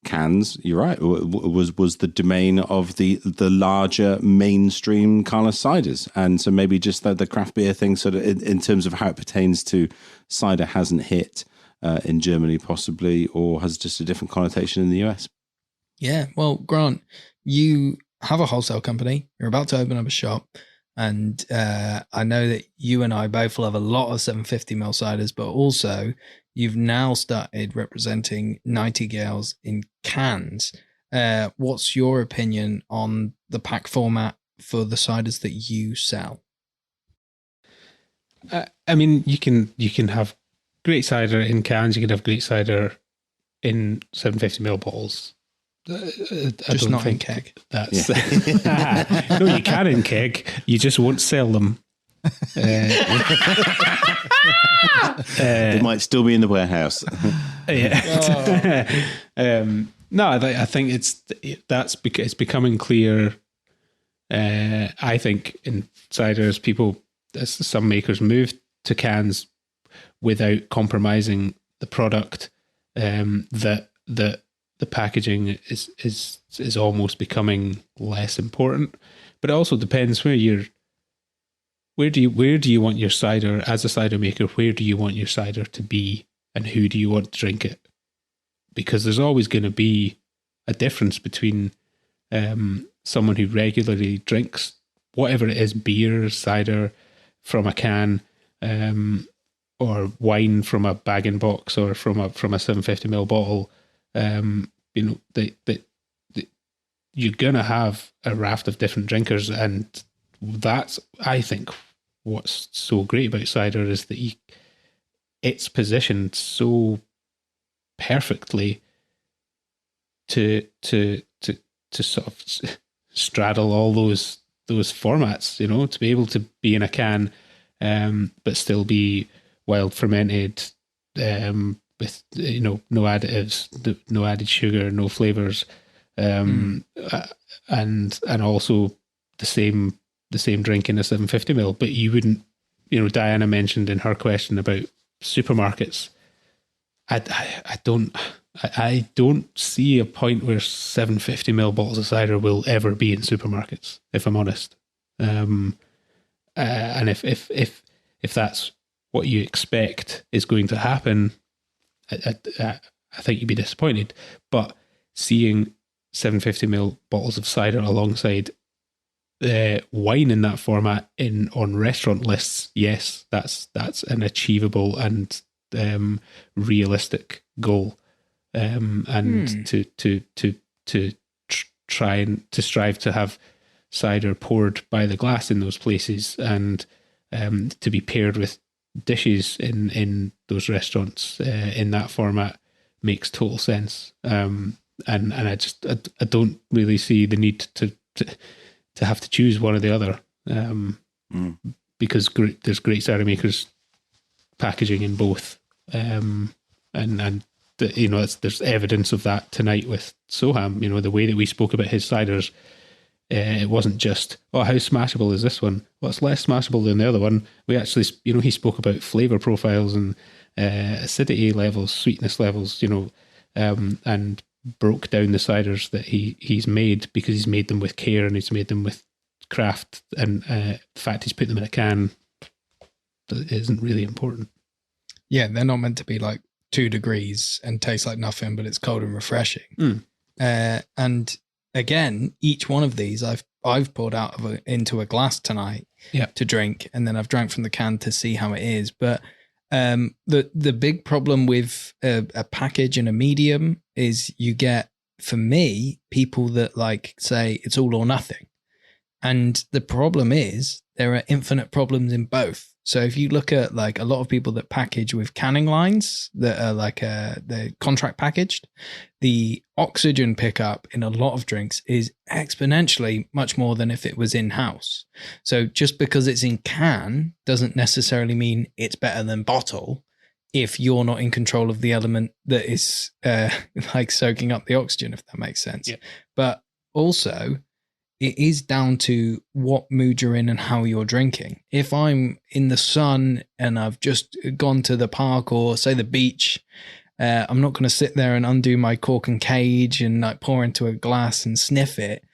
Speaker 1: cans, you're right, was the domain of the larger mainstream kind of ciders. And so maybe just the craft beer thing sort of in terms of how it pertains to cider hasn't hit in Germany possibly, or has just a different connotation in the US.
Speaker 4: Yeah, well, Grant, you have a wholesale company, you're about to open up a shop, and I know that you and I both love a lot of 750ml ciders, but also you've now started representing Nightingales in cans. What's your opinion on the pack format for the ciders that you sell?
Speaker 2: I mean, you can have great cider in cans, you can have great cider in 750ml bottles.
Speaker 4: Just not in keg.
Speaker 2: That's no, you can in keg. You just won't sell them.
Speaker 1: They might still be in the warehouse.
Speaker 2: Yeah. No, I think it's becoming clear. I think in ciders, some makers move to cans without compromising the product. That the packaging is almost becoming less important, but it also depends where do you want your cider as a cider maker? Where do you want your cider to be, and who do you want to drink it? Because there's always going to be a difference between someone who regularly drinks whatever it is, beer, cider from a can, or wine from a bag-in-box or from a 750ml bottle. You're gonna have a raft of different drinkers, and that's, I think, what's so great about cider is that it's positioned so perfectly to sort of straddle all those formats, to be able to be in a can, but still be wild fermented, with no additives, no added sugar, no flavors, and also the same drink in a 750ml. But you wouldn't, Diana mentioned in her question about supermarkets. I don't see a point where 750ml bottles of cider will ever be in supermarkets, if I'm honest. And if that's what you expect is going to happen, I think you'd be disappointed. But seeing 750ml bottles of cider alongside wine in that format on restaurant lists, yes, that's an achievable and realistic goal. And to try and to strive to have cider poured by the glass in those places, and to be paired with dishes in those restaurants in that format makes total sense. And I don't really see the need to have to choose one or the other, because there's great cider makers packaging in both, and there's evidence of that tonight with Soham. The way that we spoke about his ciders, it wasn't just, how smashable is this one? Well, it's less smashable than the other one. We actually, he spoke about flavor profiles and acidity levels, sweetness levels, and broke down the ciders that he's made, because he's made them with care and he's made them with craft, and the fact he's put them in a can isn't really important.
Speaker 4: Yeah, they're not meant to be like 2 degrees and taste like nothing, but it's cold and refreshing. And again, each one of these I've poured out into a glass tonight to drink, and then I've drank from the can to see how it is. But the big problem with a package and a medium is you get, for me, people that like say it's all or nothing. And the problem is there are infinite problems in both. So if you look at like a lot of people that package with canning lines that are like they're contract packaged, the oxygen pickup in a lot of drinks is exponentially much more than if it was in-house. So just because it's in can doesn't necessarily mean it's better than bottle if you're not in control of the element that is like soaking up the oxygen, if that makes sense. Yeah. But also, it is down to what mood you're in and how you're drinking. If I'm in the sun and I've just gone to the park or say the beach, I'm not going to sit there and undo my cork and cage and like pour into a glass and sniff it.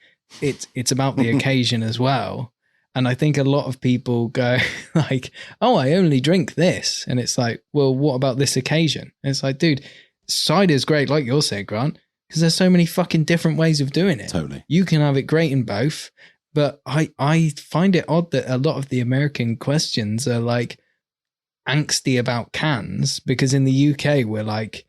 Speaker 4: It's about the occasion as well. And I think a lot of people go like, oh, I only drink this. And it's like, well, what about this occasion? And it's like, dude, cider's great, like you're saying, Grant, because there's so many fucking different ways of doing it.
Speaker 1: Totally.
Speaker 4: You can have it great in both, but I find it odd that a lot of the American questions are like angsty about cans, because in the UK, we're like,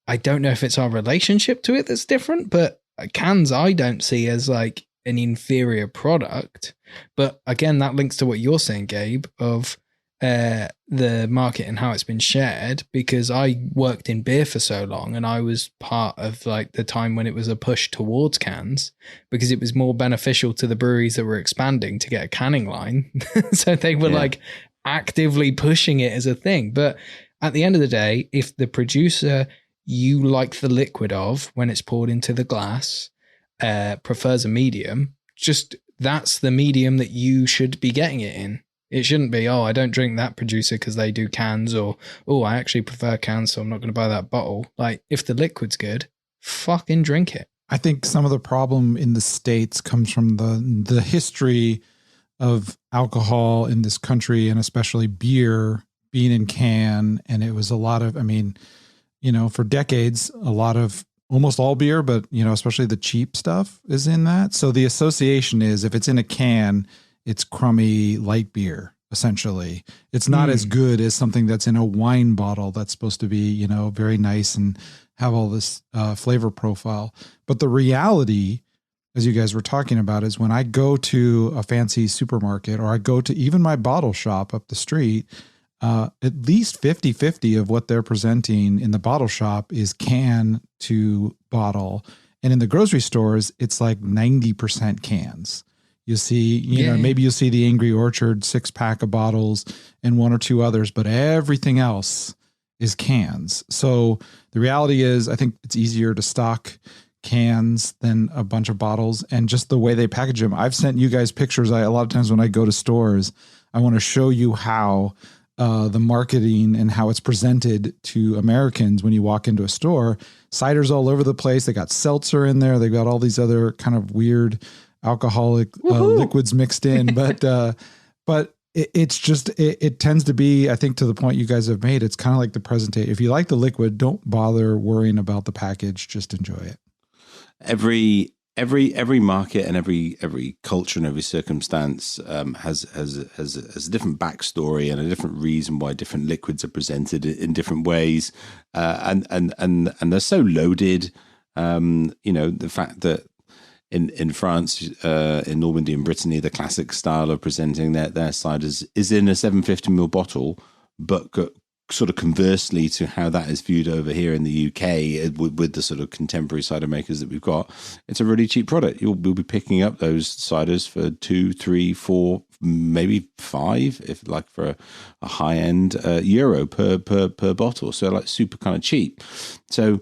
Speaker 4: I don't know if it's our relationship to it that's different, but cans I don't see as like an inferior product. But again, that links to what you're saying, Gabe, of the market and how it's been shared, because I worked in beer for so long and I was part of like the time when it was a push towards cans, because it was more beneficial to the breweries that were expanding to get a canning line. So they were like actively pushing it as a thing. But at the end of the day, if the producer you like the liquid of when it's poured into the glass prefers a medium, just that's the medium that you should be getting it in. It shouldn't be, oh, I don't drink that producer because they do cans, or, oh, I actually prefer cans, so I'm not going to buy that bottle. Like, if the liquid's good, fucking drink it.
Speaker 3: I think some of the problem in the States comes from the history of alcohol in this country, and especially beer being in can. And it was a lot of, I mean, for decades, a lot of almost all beer, but, especially the cheap stuff is in that. So the association is if it's in a can, it's crummy light beer, essentially. It's not as good as something that's in a wine bottle that's supposed to be, very nice and have all this flavor profile. But the reality, as you guys were talking about, is when I go to a fancy supermarket or I go to even my bottle shop up the street, at least 50-50 of what they're presenting in the bottle shop is can to bottle. And in the grocery stores, it's like 90% cans. You see, maybe you'll see the Angry Orchard 6-pack of bottles and 1 or 2 others, but everything else is cans. So the reality is, I think it's easier to stock cans than a bunch of bottles, and just the way they package them. I've sent you guys pictures. A lot of times when I go to stores, I want to show you how the marketing and how it's presented to Americans when you walk into a store. Cider's all over the place. They got seltzer in there. They got all these other kind of weird alcoholic liquids mixed in, but it's just, it tends to be, I think, to the point you guys have made, it's kind of like the presentation. If you like the liquid, don't bother worrying about the package, just enjoy it.
Speaker 1: Every market and every culture and every circumstance has a different backstory and a different reason why different liquids are presented in different ways, and they're so loaded. The fact that in France, in Normandy and Brittany, the classic style of presenting their ciders is in a 750ml bottle, but sort of conversely to how that is viewed over here in the UK with the sort of contemporary cider makers that we've got, it's a really cheap product. You'll be picking up those ciders for 2, 3, 4, maybe 5, if like for a high end euro per bottle. So like super kind of cheap. So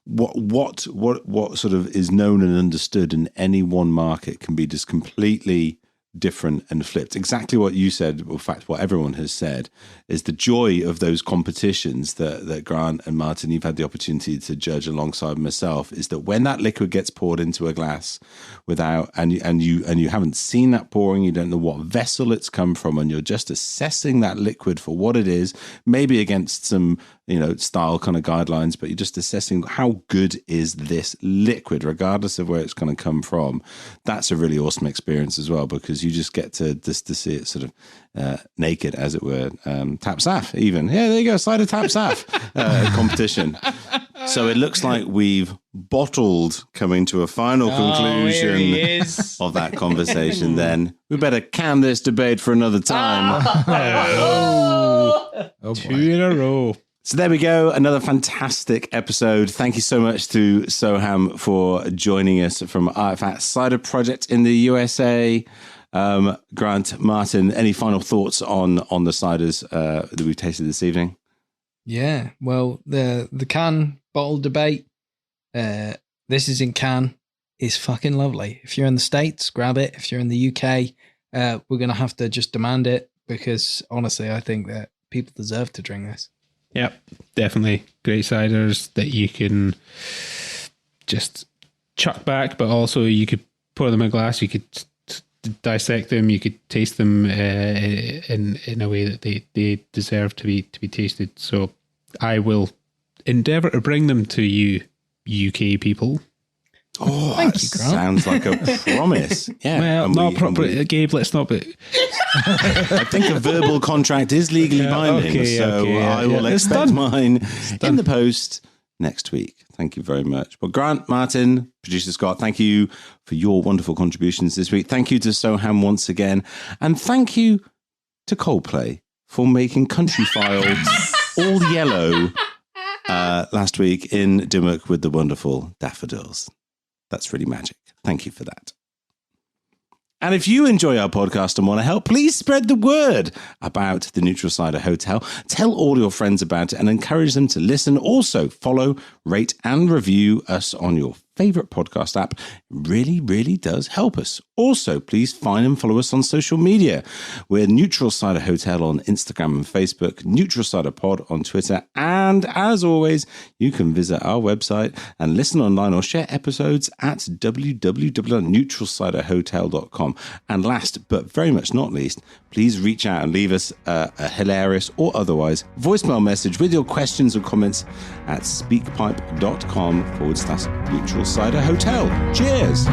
Speaker 1: what sort of is known and understood in any one market can be just completely different and flipped. Exactly what you said, in fact, what everyone has said, is the joy of those competitions that Grant and Martin, you've had the opportunity to judge alongside myself, is that when that liquid gets poured into a glass without, and you haven't seen that pouring, you don't know what vessel it's come from, and you're just assessing that liquid for what it is, maybe against some, style kind of guidelines, but you're just assessing how good is this liquid, regardless of where it's going to come from. That's a really awesome experience as well, because you just get to see it sort of naked, as it were. Tap Saf, even. Yeah, there you go, cider Tap Saf competition. So it looks like we've bottled, coming to a final conclusion of that conversation. Then we better can this debate for another time.
Speaker 2: Oh, 2 in a row.
Speaker 1: So there we go, another fantastic episode. Thank you so much to Soham for joining us from Artifact Cider Project in the USA. Grant, Martin, any final thoughts on the ciders that we've tasted this evening?
Speaker 4: Yeah, well, the can bottle debate, this is in can, is fucking lovely. If you're in the States, grab it. If you're in the UK, we're going to have to just demand it, because honestly, I think that people deserve to drink this.
Speaker 2: Yep, definitely. Great ciders that you can just chuck back, but also you could pour them in a glass, you could dissect them, you could taste them in a way that they deserve to be tasted. So I will endeavour to bring them to you, UK people.
Speaker 1: Oh,
Speaker 4: thank you, Grant.
Speaker 1: Sounds like a promise. Yeah.
Speaker 2: Well, not properly. Gabe, let's not be.
Speaker 1: I think a verbal contract is legally binding, I will expect mine in the post next week. Thank you very much. But Grant, Martin, producer Scott, thank you for your wonderful contributions this week. Thank you to Soham once again. And thank you to Coldplay for making Country File all yellow last week in Dimmock with the wonderful daffodils. That's really magic. Thank you for that. And if you enjoy our podcast and want to help, please spread the word about the Neutral Cider Hotel. Tell all your friends about it and encourage them to listen. Also, follow, rate, and review us on your favorite podcast app. It really, really does help us. Also, please find and follow us on social media. We're Neutral Cider Hotel on Instagram and Facebook, Neutral Cider Pod on Twitter. And as always, you can visit our website and listen online or share episodes at www.neutralciderhotel.com. And last, but very much not least, please reach out and leave us a hilarious or otherwise voicemail message with your questions or comments at speakpipe.com/Neutral Cider Hotel. Cheers.